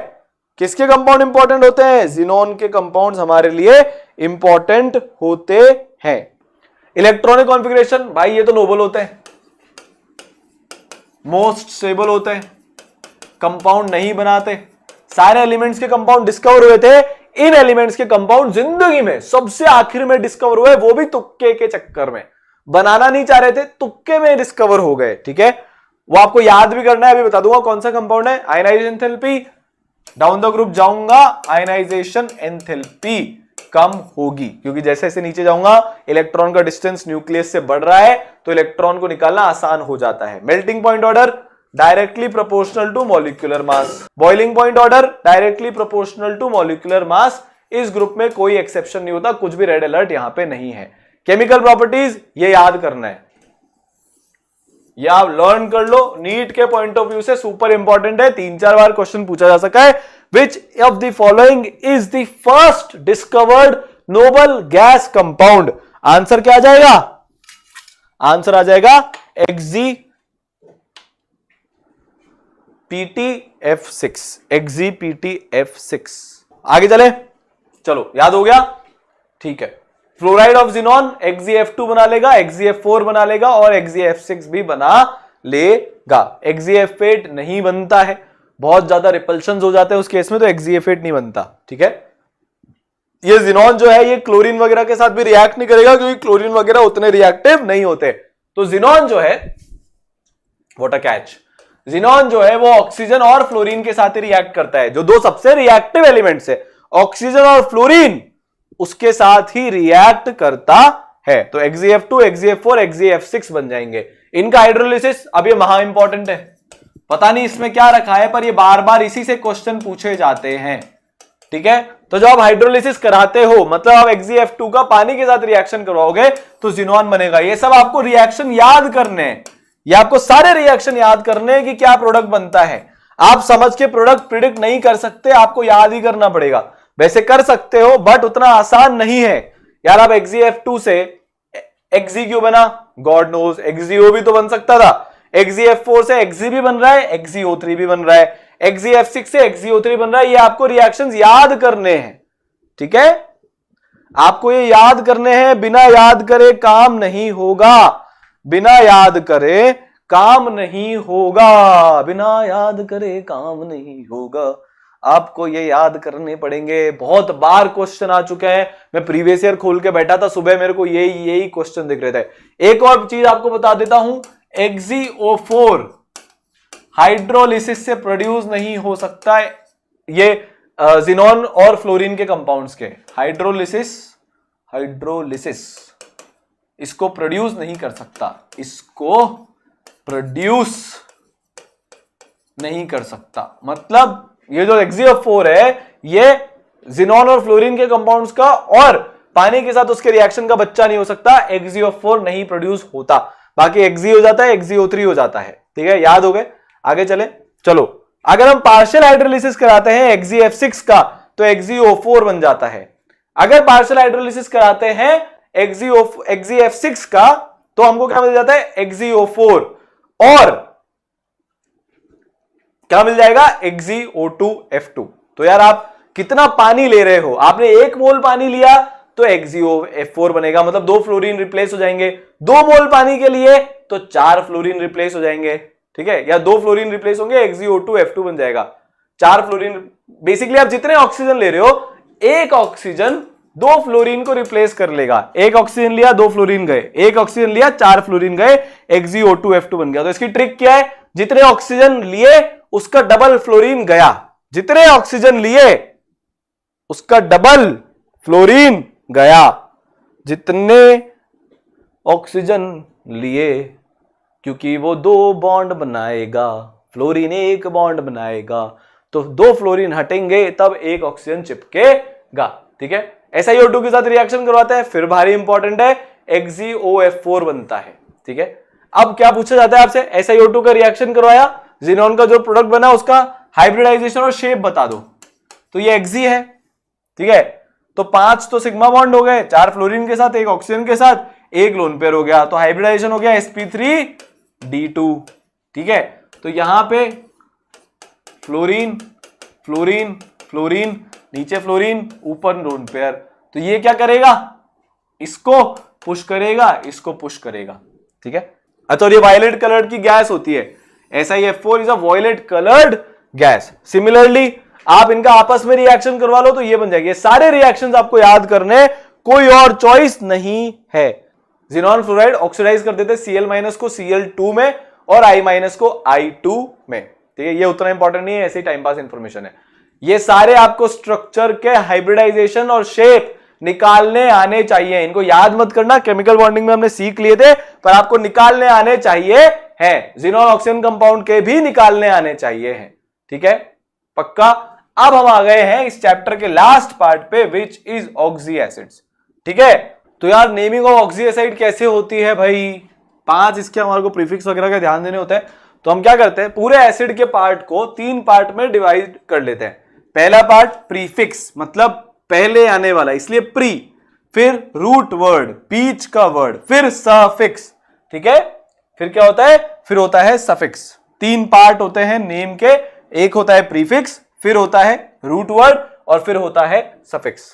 किसके कंपाउंड इंपॉर्टेंट होते हैं? जिनोन के कंपाउंड्स हमारे लिए इंपॉर्टेंट होते हैं। इलेक्ट्रॉनिक कॉन्फ़िगरेशन, भाई ये तो नोबल होते हैं, मोस्ट स्टेबल होते हैं, कंपाउंड नहीं बनाते। सारे एलिमेंट्स के कंपाउंड डिस्कवर हुए थे, इन एलिमेंट्स के कंपाउंड जिंदगी में सबसे आखिर में डिस्कवर हुए, वो भी तुक्के के चक्कर में। बनाना नहीं चाह रहे थे, तुक्के में डिस्कवर हो गए। ठीक है, वो आपको याद भी करना है, अभी बता दूंगा कौन सा कंपाउंड है। Ionisation enthalpy, down the group जाऊंगा आयनाइजेशन एंथैल्पी कम होगी, क्योंकि जैसे जैसे नीचे जाऊंगा इलेक्ट्रॉन का डिस्टेंस न्यूक्लियस से बढ़ रहा है, तो इलेक्ट्रॉन को निकालना आसान हो जाता है। Melting point order directly proportional to molecular mass, boiling point order directly proportional to molecular mass. इस ग्रुप में कोई एक्सेप्शन नहीं होता, कुछ भी रेड अलर्ट यहां पे नहीं है। केमिकल प्रॉपर्टीज, ये याद करना है, ये आप लर्न कर लो, नीट के पॉइंट ऑफ व्यू से सुपर इंपॉर्टेंट है, 3-4 बार क्वेश्चन पूछा जा सका है। विच of the following is the first discovered noble gas compound? Answer क्या आ जाएगा? आंसर आ जाएगा XZPTF6, XZPTF6। आगे चले, चलो याद हो गया, ठीक है। फ्लोराइड ऑफ जिनॉन XZF2 बना लेगा, XZF4 बना लेगा और XZF6 भी बना लेगा। XZF8 नहीं बनता है, बहुत ज्यादा रिपल्शंस हो जाते हैं उस केस में, तो XZF8 नहीं बनता। ठीक है, ये जिनॉन जो है ये क्लोरीन वगैरह के साथ भी रिएक्ट नहीं करेगा, क्योंकि क्लोरीन वगैरह उतने रिएक्टिव नहीं होते। तो जिनॉन जो है, व्हाट अ कैच, जिनॉन जो है वो ऑक्सीजन और फ्लोरीन के साथ ही रिएक्ट करता है। जो दो सबसे रिएक्टिव एलिमेंट्स है ऑक्सीजन और फ्लोरीन, उसके साथ ही रिएक्ट करता है। तो XZF2, XZF4, XZF6 बन जाएंगे। इनका हाइड्रोलिसिस, अब ये महा इंपॉर्टेंट है, पता नहीं इसमें क्या रखा है, पर ये बार बार इसी से क्वेश्चन पूछे जाते हैं। ठीक है, तो जब आप हाइड्रोलिसिस कराते हो, मतलब आप XZF2 का पानी के साथ रिएक्शन करवाओगे तो जिनॉन बनेगा। ये सब आपको रिएक्शन याद करने हैं, ये आपको सारे रिएक्शन याद करने हैं कि क्या प्रोडक्ट बनता है। आप समझ के प्रोडक्ट प्रिडिक्ट नहीं कर सकते, आपको याद ही करना पड़ेगा। वैसे कर सकते हो बट उतना आसान नहीं है यार। आप XZF2 से XZ क्यों बना, गॉड नोज, XZO भी तो बन सकता था। XZF4 से XZ भी बन रहा है, XZO3 भी बन रहा है, XZF6 से XZO3 बन रहा है। ये आपको रिएक्शंस याद करने हैं। ठीक है, आपको ये याद करने हैं, बिना याद करे काम नहीं होगा, बिना याद करे काम नहीं होगा, बिना याद करे काम नहीं होगा। आपको ये याद करने पड़ेंगे। बहुत बार क्वेश्चन आ चुके हैं, मैं प्रीवियस ईयर खोल के बैठा था सुबह, मेरे को यही क्वेश्चन दिख रहे थे। एक और चीज आपको बता देता हूं, XZO4 हाइड्रोलिसिस से प्रोड्यूस नहीं हो सकता है। ये जिनॉन और फ्लोरीन के कंपाउंड्स के हाइड्रोलिसिस इसको प्रोड्यूस नहीं कर सकता, इसको प्रोड्यूस नहीं कर सकता। मतलब ये जो XZO4 है ये जिनॉन और फ्लोरीन के कंपाउंड्स का और पानी के साथ उसके रिएक्शन का बच्चा नहीं हो सकता। XZO4 नहीं प्रोड्यूस होता, बाकी XZ हो जाता है, XZO3 हो जाता है। ठीक है, याद हो गए। आगे चले, चलो अगर हम पार्शियल हाइड्रोलिसिस कराते हैं XZF6 का तो XZO4 बन जाता है। अगर पार्शियल हाइड्रोलिसिस कराते हैं XZF6 का तो हमको क्या मिल जाता है, XZO4 और क्या मिल जाएगा, XZO2F2। तो यार आप कितना पानी ले रहे हो, आपने 1 मोल पानी लिया तो XZOF4 बनेगा, मतलब 2 फ्लोरीन रिप्लेस हो जाएंगे। 2 मोल पानी के लिए तो 4 फ्लोरीन रिप्लेस हो जाएंगे। ठीक है, या 2 फ्लोरीन रिप्लेस होंगे, XZO2F2 बन जाएगा। 4 फ्लोरीन, बेसिकली आप जितने ऑक्सीजन ले रहे हो, एक ऑक्सीजन 2 फ्लोरीन को रिप्लेस कर लेगा। एक ऑक्सीजन लिया 2 फ्लोरीन गए, एक ऑक्सीजन लिया 4 फ्लोरीन गए, XZO2F2 बन गया। तो इसकी ट्रिक क्या है, जितने ऑक्सीजन लिए उसका डबल फ्लोरीन गया, जितने ऑक्सीजन लिए उसका डबल फ्लोरीन गया, जितने ऑक्सीजन लिए, क्योंकि वो 2 बॉन्ड बनाएगा, फ्लोरीन 1 बॉन्ड बनाएगा, तो 2 फ्लोरीन हटेंगे तब 1 ऑक्सीजन चिपकेगा। ठीक है, SiO2 के साथ रिएक्शन करवाता है, फिर भारी इंपॉर्टेंट है, XZOF4 बनता है। ठीक है, अब क्या पूछा जाता है आपसे, SiO2 का रिएक्शन करवाया, जिनॉन का जो प्रोडक्ट बना उसका हाइब्रिडाइजेशन और शेप बता दो, तो ये XZ है। ठीक है, तो 5 तो सिग्मा बॉन्ड हो गए, 4 फ्लोरीन के साथ, 1 ऑक्सीजन के साथ, 1 लोन पेयर हो गया, तो हाइब्रिडाइजेशन हो गया sp3d2। ठीक है, तो यहां पे फ्लोरीन फ्लोरीन फ्लोरीन, नीचे फ्लोरीन, ऊपर लोन पेयर। तो ये क्या करेगा, इसको पुश करेगा, इसको पुश करेगा, ठीक है। अच्छा, और ये वायलेट कलर्ड की गैस होती है, SiF4 is a violet coloured gas. Similarly आप इनका आपस में रिएक्शन करवा लो तो ये बन जाएगी। सारे रिएक्शंस आपको याद करने, कोई और चॉइस नहीं है। जिनॉन फ्लोराइड ऑक्सीडाइज कर देते Cl- को Cl2 में और I- को I2 में, ठीक है। ये उतना इंपॉर्टेंट नहीं है, ऐसे ही टाइम पास इंफॉर्मेशन है। ये सारे आपको स्ट्रक्चर के हाइब्रिडाइजेशन और शेप निकालने आने चाहिए। इनको याद मत करना, केमिकल बॉन्डिंग में हमने सीख लिए थे, पर आपको निकालने आने चाहिए हैं। जिनॉन ऑक्सीजन कंपाउंड के भी निकालने आने चाहिए हैं, ठीक है, पक्का। अब हम आ गए हैं इस चैप्टर के लास्ट पार्ट पे, विच इज ऑक्सी एसिड्स, ठीक है। तो यार नेमिंग ऑफ ऑक्सी एसिड कैसे होती है भाई, 5 इसके हमारे को प्रीफिक्स वगैरह का ध्यान देने होता है। तो हम क्या करते हैं, पूरे एसिड के पार्ट को 3 पार्ट में डिवाइड कर लेते हैं। पहला पार्ट प्रीफिक्स, मतलब पहले आने वाला, इसलिए प्री, फिर रूट वर्ड, बीच का वर्ड, फिर सफिक्स, ठीक है। फिर क्या होता है, फिर होता है सफिक्स। 3 पार्ट होते हैं नेम के, एक होता है प्रीफिक्स, फिर होता है रूट वर्ड और फिर होता है सफिक्स,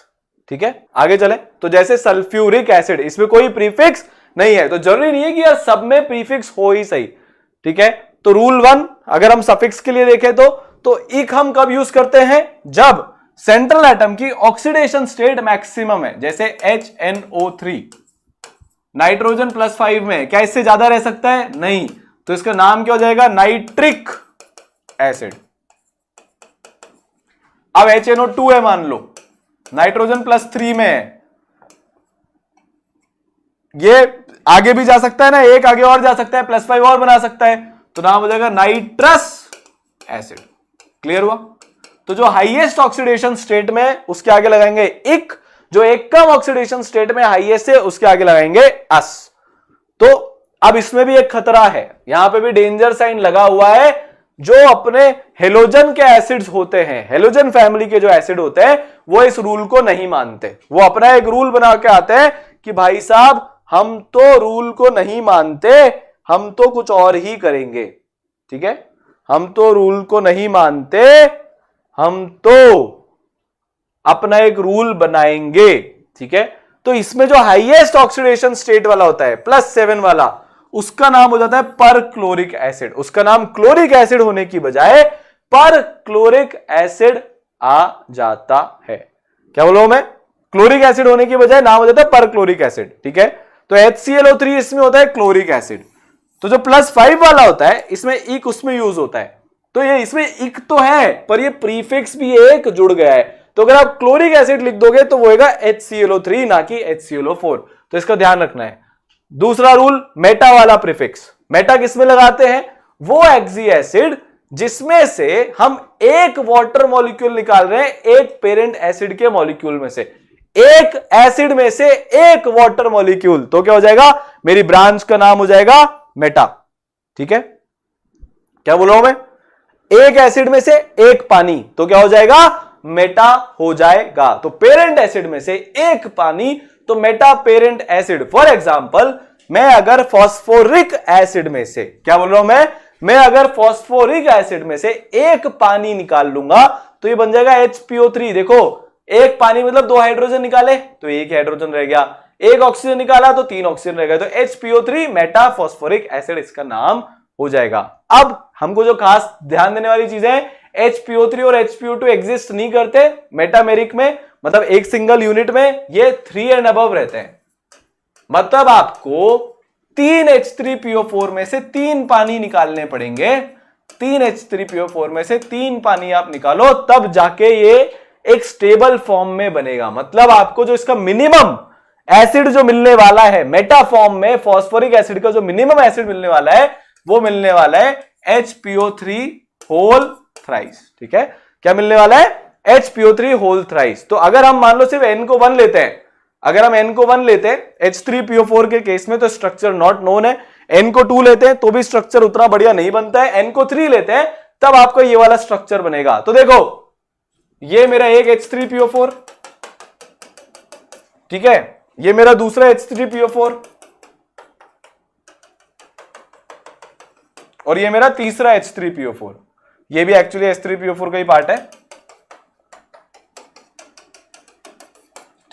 ठीक है। आगे चले तो जैसे सल्फ्यूरिक एसिड, इसमें कोई प्रीफिक्स नहीं है, तो जरूरी नहीं है कि यार सब में प्रीफिक्स हो ही सही, ठीक है। तो रूल 1 अगर हम सफिक्स के लिए देखें तो इक हम कब यूज करते हैं, जब सेंट्रल एटम की ऑक्सीडेशन स्टेट मैक्सिमम है, जैसे HNO3 नाइट्रोजन +5 में, क्या इससे ज्यादा रह सकता है, नहीं, तो इसका नाम क्या हो जाएगा, नाइट्रिक एसिड। अब HNO2 है मान लो, नाइट्रोजन +3 में है, ये आगे भी जा सकता है ना, एक आगे और जा सकता है, +5 और बना सकता है, तो नाम हो जाएगा नाइट्रस एसिड। क्लियर हुआ। तो जो हाईएस्ट ऑक्सीडेशन स्टेट में उसके आगे लगाएंगे इक, जो एक कम ऑक्सीडेशन स्टेट में हाईएस्ट है उसके आगे लगाएंगे अस। तो अब इसमें भी एक खतरा है, यहां पे भी डेंजर साइन लगा हुआ है। जो अपने हेलोजन के एसिड्स होते हैं, हेलोजन फैमिली के जो एसिड होते हैं, वो इस रूल को नहीं मानते। वो अपना एक रूल बना के आते हैं कि भाई साहब हम तो रूल को नहीं मानते, हम तो कुछ और ही करेंगे, ठीक है। हम तो रूल को नहीं मानते, हम तो अपना एक रूल बनाएंगे, ठीक है। तो इसमें जो हाईएस्ट ऑक्सीडेशन स्टेट वाला होता है +7 वाला, उसका नाम हो जाता है पर क्लोरिक एसिड। उसका नाम क्लोरिक एसिड होने की बजाय पर क्लोरिक एसिड आ जाता है। क्या बोलो मैं, क्लोरिक एसिड होने की बजाय नाम हो जाता है पर क्लोरिक एसिड, ठीक है। तो HClO3 इसमें होता है क्लोरिक एसिड। तो जो +5 वाला होता है इसमें इक उसमें यूज होता है, तो ये इसमें इक तो है पर ये प्रीफिक्स भी एक जुड़ गया है। तो अगर आप क्लोरिक एसिड लिख दोगे तो वो होगा HClO3 ना कि HClO4, तो इसका ध्यान रखना है। दूसरा रूल, मेटा वाला प्रीफिक्स। मेटा किसमें लगाते हैं, वो ऑक्सी एसिड जिसमें से हम एक वाटर मॉलिक्यूल निकाल रहे हैं एक पेरेंट एसिड के मॉलिक्यूल में से, एक एसिड में से एक वाटर मॉलिक्यूल, तो क्या हो जाएगा, मेरी ब्रांच का नाम हो जाएगा मेटा, ठीक है। क्या बोल रहा हूं मैं, एक एसिड में से एक पानी, तो क्या हो जाएगा, मेटा हो जाएगा। तो पेरेंट एसिड में से एक पानी, तो Meta parent acid. For example मैं अगर फॉस्फोरिक एसिड में से, क्या बोल रहा हूं मैं अगर फॉस्फोरिक एसिड में से एक पानी निकाल लूंगा तो ये बन जाएगा HPO3। देखो एक पानी मतलब 2 हाइड्रोजन निकाले तो एक हाइड्रोजन रह गया, एक ऑक्सीजन निकाला तो 3 ऑक्सीजन रह गया, तो HPO3 मेटा फॉस्फोरिक एसिड इसका नाम हो जाएगा। अब हमको जो खास ध्यान देने वाली चीजें हैं, HPO3 और HPO2 एग्जिस्ट नहीं करते मेटामेरिक में, मतलब एक सिंगल यूनिट में ये 3 एंड अबव रहते हैं। मतलब आपको 3 H3PO4 में से 3 पानी निकालने पड़ेंगे, 3 H3PO4 में से 3 पानी आप निकालो तब जाके ये एक स्टेबल फॉर्म में बनेगा। मतलब आपको जो इसका मिनिमम एसिड जो मिलने वाला है मेटा फॉर्म में, फॉस्फोरिक एसिड का जो मिनिमम एसिड मिलने वाला है वो मिलने वाला है HPO3 होल थ्राइस, ठीक है। क्या मिलने वाला है, HPO3 होल थ्राइस। तो अगर हम मान लो सिर्फ N को 1 लेते हैं, अगर हम N को 1 लेते हैं H3PO4 के केस में तो स्ट्रक्चर नॉट नोन है, N को 2 लेते हैं तो भी स्ट्रक्चर उतना बढ़िया नहीं बनता है, N को 3 लेते हैं तब आपको ये वाला स्ट्रक्चर बनेगा। तो देखो ये मेरा एक H3PO4, ठीक है, ये मेरा दूसरा H3PO4 और ये मेरा तीसरा H3PO4, ये भी एक्चुअली H3PO4 का ही पार्ट है,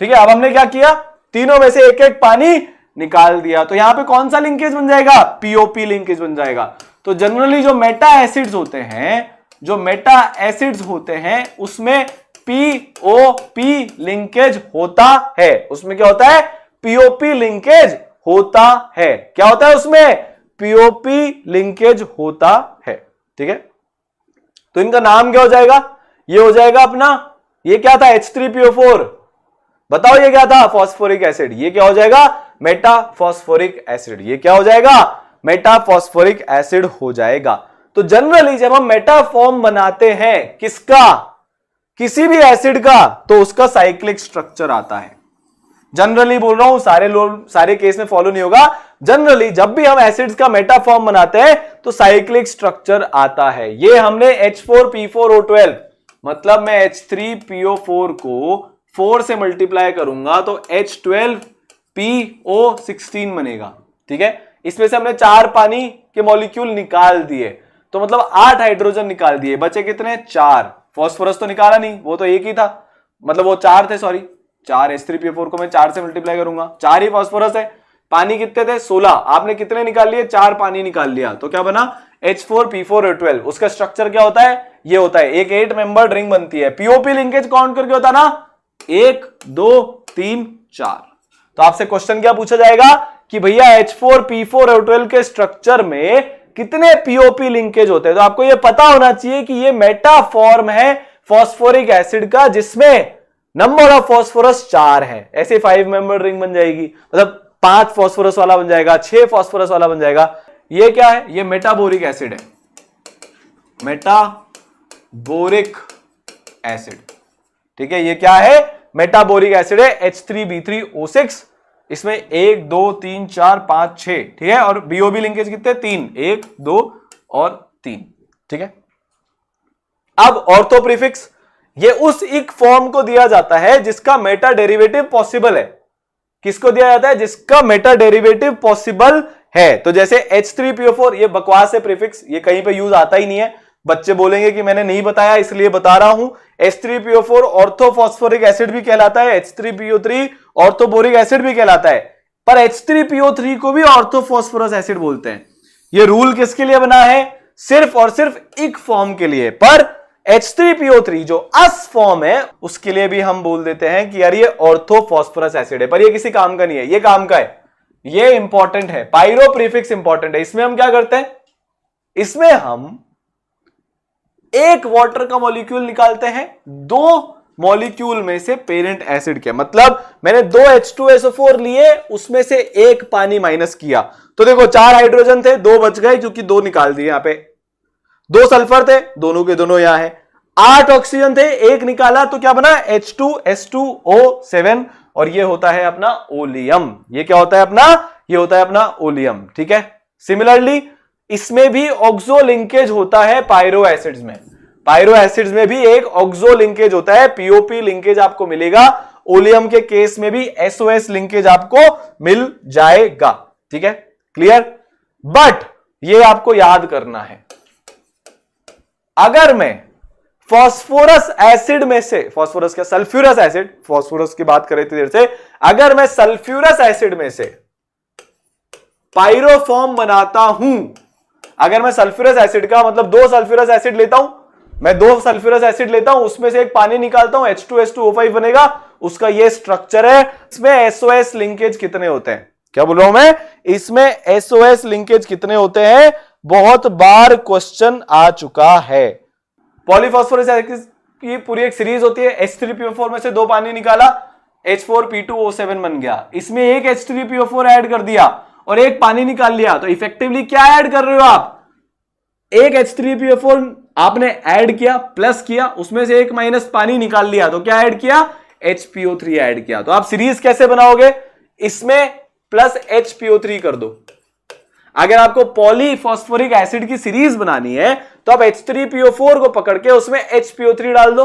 ठीक है, अब हमने क्या किया, तीनों में से एक एक पानी निकाल दिया, तो यहां पे कौन सा लिंकेज बन जाएगा, पीओपी लिंकेज बन जाएगा। तो जनरली जो मेटा एसिड्स होते हैं, जो मेटा एसिड्स होते हैं उसमें पीओपी लिंकेज होता है, उसमें क्या होता है, पीओपी लिंकेज होता है। क्या होता है उसमें, पीओपी लिंकेज होता है। ठीक है, तो इनका नाम क्या हो जाएगा, ये हो जाएगा अपना, ये क्या था H3PO4, बताओ ये क्या था, फॉस्फोरिक एसिड, ये क्या हो जाएगा, मेटा फॉस्फोरिक एसिड, ये क्या हो जाएगा, मेटा फॉस्फोरिक एसिड हो जाएगा। तो जनरली जब हम मेटा फॉर्म बनाते हैं किसका, किसी भी एसिड का, तो उसका साइक्लिक स्ट्रक्चर आता है। जनरली बोल रहा हूं, सारे केस में फॉलो नहीं होगा, जनरली जब भी हम एसिड्स का मेटा फॉर्म बनाते हैं तो साइक्लिक स्ट्रक्चर आता है। ये हमने H4P4O12, मतलब मैं H3PO4 को 4 से मल्टीप्लाई करूंगा तो H12PO16 बनेगा। ठीक है, इसमें से हमने 4 पानी के मॉलिक्यूल निकाल दिए, तो मतलब 8 हाइड्रोजन निकाल दिए, बचे कितने, 4। फॉस्फोरस तो निकाला नहीं, वो तो एक ही था, मतलब वो 4 थे, सॉरी 4, H3PO4 को मैं 4 से मल्टीप्लाई करूंगा, 4 ही फॉस्फोरस है। पानी कितने थे, 16, आपने कितने निकाल लिए, 4 पानी निकाल लिया, तो क्या बना, H4P4O12। उसका स्ट्रक्चर क्या होता है, ये होता है, एक 8 मेंबर्ड रिंग बनती है। पीओपी लिंकेज काउंट करके होता ना, 1 2 3 4। तो आपसे क्वेश्चन क्या पूछा जाएगा कि भैया H4P4O12 के स्ट्रक्चर में कितने पीओपी लिंकेज होते हैं, तो आपको ये पता होना चाहिए कि ये मेटा फॉर्म है फॉस्फोरिक एसिड का, जिसमें नंबर ऑफ फॉस्फोरस 4 है। ऐसे 5 मेंबर रिंग बन जाएगी, मतलब 5 फॉस्फोरस वाला बन जाएगा, 6 फॉस्फोरस वाला बन जाएगा। ये क्या है, ये मेटाबोरिक एसिड है, मेटाबोरिक एसिड। ठीक है, ये क्या है, मेटाबोरिक एसिड है, H3B3O6। इसमें 1 2 3 4 5 6, ठीक है, और बीओबी लिंकेज कितने, 3, 1 2 और 3। ठीक है, अब ऑर्थो प्रीफिक्स, ये उस एक फॉर्म को दिया जाता है जिसका मेटा डेरिवेटिव पॉसिबल है। किसको दिया जाता है, जिसका मेटा डेरिवेटिव पॉसिबल है। तो जैसे H3PO4, ये बकवास है प्रीफिक्स, ये कहीं पे यूज आता ही नहीं है, बच्चे बोलेंगे कि मैंने नहीं बताया इसलिए बता रहा हूं। H3PO4 ऑर्थोफॉस्फोरिक एसिड भी कहलाता है, H3PO3 ऑर्थोबोरिक एसिड भी कहलाता है, पर H3PO3 को भी ऑर्थोफॉस्फोरस एसिड बोलते हैं। ये रूल किसके लिए बना है, सिर्फ और सिर्फ एक फॉर्म के लिए। पर H3PO3 जो अस फॉर्म है उसके लिए भी हम बोल देते हैं कि यार ये ऑर्थोफॉस्फोरस एसिड है, पर ये किसी काम का नहीं है, ये काम का है, ये इंपॉर्टेंट है, पायरो प्रीफिक्स इंपॉर्टेंट है। इसमें हम क्या करते हैं, इसमें हम एक वाटर का मॉलिक्यूल निकालते हैं, 2 मॉलिक्यूल में से पेरेंट एसिड के, मतलब मैंने 2 H2SO4 लिए, उसमें से एक पानी माइनस किया, तो देखो 4 हाइड्रोजन थे, 2 बच गए क्योंकि 2 निकाल दिए, यहां पे 2 सल्फर थे, दोनों के दोनों यहां है, 8 ऑक्सीजन थे, एक निकाला, तो क्या बना, H2S2O7, और ये होता है अपना ओलियम। ये क्या होता है अपना, ये होता है अपना ओलियम। ठीक है, सिमिलरली इसमें भी ऑक्सो लिंकेज होता है पायरो एसिड्स में, पायरो एसिड्स में भी एक ऑक्सो लिंकेज होता है, पीओपी लिंकेज आपको मिलेगा। ओलियम के केस में भी एसओएस लिंकेज आपको मिल जाएगा। ठीक है, क्लियर। बट ये आपको याद करना है, अगर मैं फॉस्फोरस एसिड में से, फॉस्फोरस का सल्फ्यूरस एसिड, फॉस्फोरस की बात करें इतनी देर से, अगर मैं सल्फ्यूरस एसिड में से पायरोफॉर्म बनाता हूं, अगर मैं सल्फ्यूरस एसिड का मतलब 2 सल्फ्यूरस एसिड लेता हूं, मैं 2 सल्फ्यूरस एसिड लेता हूं, उसमें से एक पानी निकालता हूं, H2S2O5 बनेगा, उसका ये स्ट्रक्चर है। इसमें एसओएस लिंकेज कितने होते हैं, क्या बोल रहा हूं मैं, इसमें एसओएस लिंकेज कितने होते हैं, बहुत बार क्वेश्चन आ चुका है। पॉलीफॉस्फोरस एसिड की पूरी एक सीरीज होती है, H3PO4 में से 2 पानी निकाला, H4P2O7 बन गया, इसमें एक H3PO4 ऐड कर दिया और एक पानी निकाल लिया, तो इफेक्टिवली क्या ऐड कर रहे हो आप, एक H3PO4 आपने ऐड किया, प्लस किया, उसमें से एक माइनस पानी निकाल लिया, तो क्या ऐड किया, HPO3 ऐड किया। तो आप सीरीज कैसे बनाओगे, इसमें प्लस HPO3 कर दो। अगर आपको पॉलीफॉस्फोरिक एसिड की सीरीज बनानी है तो आप H3PO4 को पकड़ के उसमें HPO3 डाल दो,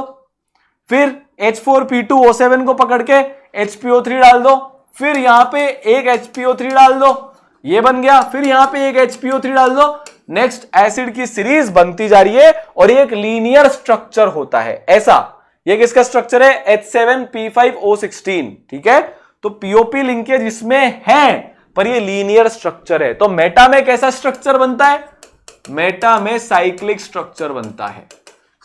फिर H4P2O7 को पकड़ के HPO3 डाल दो, फिर यहां पे एक HPO3 डाल दो, ये बन गया, फिर यहां पे एक HPO3 डाल दो। नेक्स्ट एसिड की सीरीज बनती जा रही है और एक लीनियर स्ट्रक्चर होता है, ऐसा ये किसका स्ट्रक्चर है? H7P5O16, ठीक है। तो पीओपी लिंकेज इसमें है पर ये लीनियर स्ट्रक्चर है। तो मेटा में कैसा स्ट्रक्चर बनता है? मेटा में साइक्लिक स्ट्रक्चर बनता है,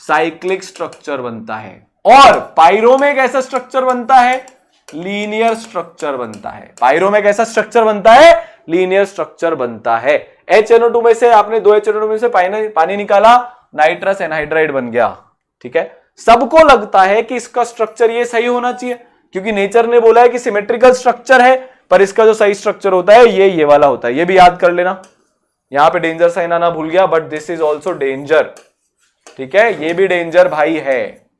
साइक्लिक स्ट्रक्चर बनता है। और पायरो में कैसा स्ट्रक्चर बनता है? लीनियर स्ट्रक्चर बनता है। पायरो में कैसा स्ट्रक्चर बनता है? लीनियर स्ट्रक्चर बनता है। HNO2 में से आपने 2 HNO2 में से पानी निकाला, नाइट्रस एनहाइड्राइड बन गया, ठीक है। सबको लगता है कि इसका स्ट्रक्चर ये सही होना चाहिए क्योंकि नेचर ने बोला है कि सिमेट्रिकल स्ट्रक्चर है, पर इसका जो सही स्ट्रक्चर होता है ये वाला होता है। ये भी याद कर लेना, यहां पे डेंजर साइन आना भूल गया, but this is also danger, ठीक है। ये भी डेंजर भाई है।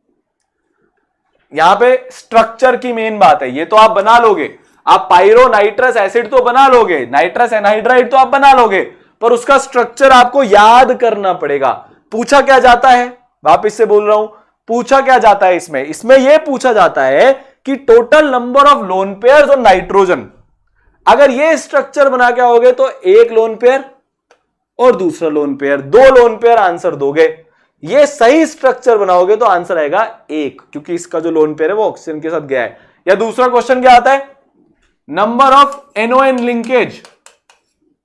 यहां पे स्ट्रक्चर की मेन बात है। ये तो आप बना लोगे, आप पायरो नाइट्रस एसिड तो बना लोगे, नाइट्रस एनहाइड्राइड तो आप बना लोगे, पर उसका स्ट्रक्चर आपको याद करना पड़ेगा। पूछा क्या जाता है, वापिस से बोल रहा हूं, पूछा क्या जाता है इसमें यह पूछा जाता है कि total number of lone pairs और नाइट्रोजन। अगर ये स्ट्रक्चर बना के आओगे तो एक लोन पेयर और दूसरा lone pair, 2 lone pair answer दोगे। ये सही स्ट्रक्चर बनाओगे तो आंसर आएगा 1, क्योंकि इसका जो लोन पेयर है वो ऑक्सीजन के साथ गया है। या दूसरा क्वेश्चन क्या आता है? Number of NON linkage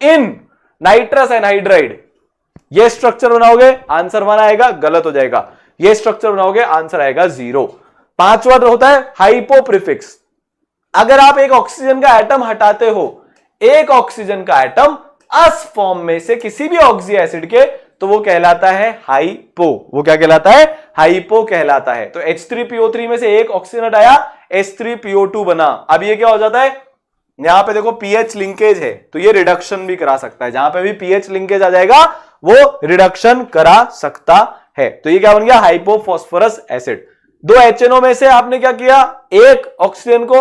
in nitrous anhydride. ये स्ट्रक्चर बनाओगे आंसर 1 आएगा, गलत हो जाएगा। ये स्ट्रक्चर बनाओगे आंसर आएगा 0। 5वां होता है हाइपो प्रीफिक्स। अगर आप एक ऑक्सीजन का एटम हटाते हो, एक ऑक्सीजन का एटम अस फॉर्म में से किसी भी ऑक्सी एसिड के, तो वो कहलाता है हाइपो। वो क्या कहलाता है? हाइपो कहलाता है। तो H3PO3 में से एक ऑक्सीजन हटाया, H3PO2 बना। अब ये क्या हो जाता है? यहां पे देखो pH लिंकेज है तो ये रिडक्शन भी करा सकता है। जहां पे भी pH लिंकेज आ जाएगा वो रिडक्शन करा सकता है। तो ये क्या बन गया? Hypophosphorous acid. 2 HNO में से आपने क्या किया? एक ऑक्सीजन को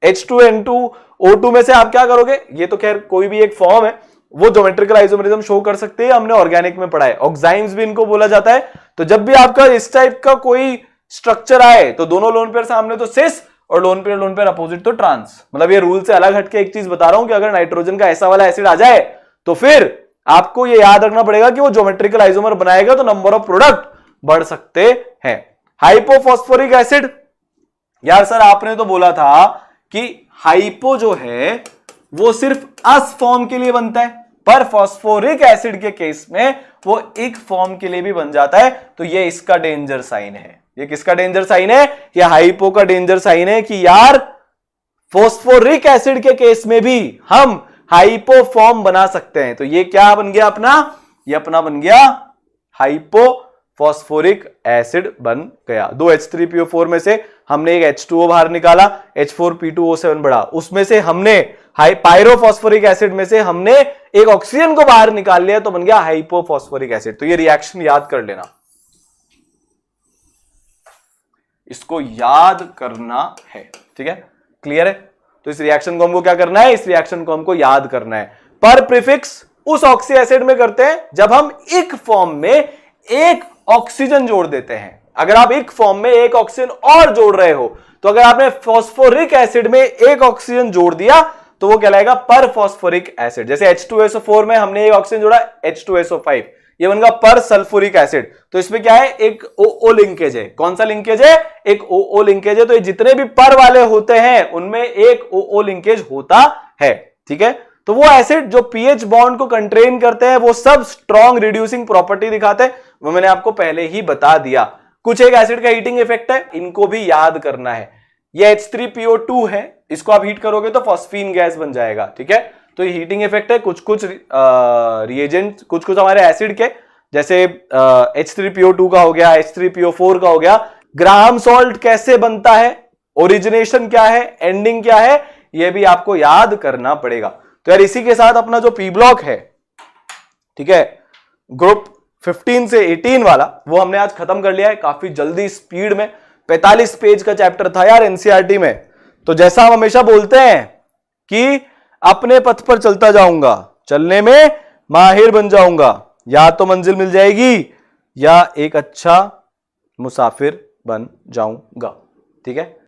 H2N2O2 में से आप क्या करोगे? ये तो खैर कोई भी एक फॉर्म है, वो ज्योमेट्रिकल आइसोमेरिज्म शो कर सकते हैं, हमने ऑर्गेनिक में पढ़ा है, ऑक्साइम्स भी इनको बोला जाता है। तो जब भी आपका इस टाइप का कोई स्ट्रक्चर आए तो दोनों लोन पेयर सामने तो सिस और लोन पेयर अपोजिट तो ट्रांस। मतलब ये रूल से अलग हटके एक चीज बता रहा हूं कि अगर नाइट्रोजन का ऐसा वाला एसिड आ जाए तो फिर आपको ये याद रखना पड़ेगा कि वो ज्योमेट्रिकल आइसोमर बनाएगा तो नंबर ऑफ प्रोडक्ट बढ़ सकते हैं। हाइपोफॉस्फोरिक एसिड, यार सर आपने तो बोला था कि हाइपो जो है वो सिर्फ अस फॉर्म के लिए बनता है, पर फॉस्फोरिक एसिड के केस में वो एक फॉर्म के लिए भी बन जाता है। तो ये इसका डेंजर साइन है। ये किसका डेंजर साइन है? ये हाइपो का डेंजर साइन है कि यार फॉस्फोरिक एसिड के केस में भी हम हाइपो फॉर्म बना सकते हैं। तो ये क्या बन गया अपना? ये अपना बन गया हाइपो फॉस्फोरिक एसिड बन गया। 2 H3PO4 में से हमने एक H2O बाहर निकाला, H4P2O7 बढ़ा, उसमें से हमने पायरोफॉस्फोरिक एसिड में से हमने एक ऑक्सीजन को बाहर निकाल लिया तो बन गया हाइपोफॉस्फोरिक एसिड। तो ये रिएक्शन याद कर लेना, इसको याद करना है, ठीक है, क्लियर है। तो इस रिएक्शन को हमको क्या करना है? इस रिएक्शन को हमको याद करना है। पर प्रीफिक्स उस ऑक्सी एसिड में करते हैं जब हम एक फॉर्म में एक ऑक्सीजन जोड़ देते हैं। अगर आप एक फॉर्म में एक ऑक्सीजन और जोड़ रहे हो तो अगर आपने फॉस्फोरिक एसिड में एक ऑक्सीजन जोड़ दिया तो वो कहलाएगा पर फॉस्फोरिक एसिड। जैसे H2SO4 में हमने एक ऑक्सीजन जोड़ा H2SO5, ये बन गया पर सल्फ्यूरिक एसिड। तो इसमें क्या है? एक OO लिंकेज है। कौन सा लिंकेज है? एक OO लिंकेज है। तो ये जितने भी पर वाले होते हैं उनमें एक OO लिंकेज होता है, ठीक है। तो वो एसिड जो pH बॉन्ड को कंट्रेन करते हैं वो सब स्ट्रॉन्ग रिड्यूसिंग प्रॉपर्टी दिखाते हैं, वो मैंने आपको पहले ही बता दिया। कुछ एक एसिड का हीटिंग इफेक्ट है, इनको भी याद करना है। ये H3PO2 है, इसको आप हीट करोगे तो फॉस्फीन गैस बन जाएगा, ठीक है। तो ये हीटिंग इफेक्ट है। कुछ कुछ रिएजेंट, कुछ कुछ हमारे एसिड के, जैसे H3PO2 का हो गया, H3PO4 का हो गया। ग्राहम सॉल्ट कैसे बनता है, ओरिजिनेशन क्या है, एंडिंग क्या है, ये भी आपको याद करना पड़ेगा। तो यार इसी के साथ अपना जो पी ब्लॉक है, ठीक है, ग्रुप 15 से 18 वाला, वो हमने आज खत्म कर लिया है काफी जल्दी स्पीड में। 45 पेज का चैप्टर था यार एनसीईआरटी में। तो जैसा हम हमेशा बोलते हैं कि अपने पथ पर चलता जाऊंगा, चलने में माहिर बन जाऊंगा, या तो मंजिल मिल जाएगी या एक अच्छा मुसाफिर बन जाऊंगा, ठीक है।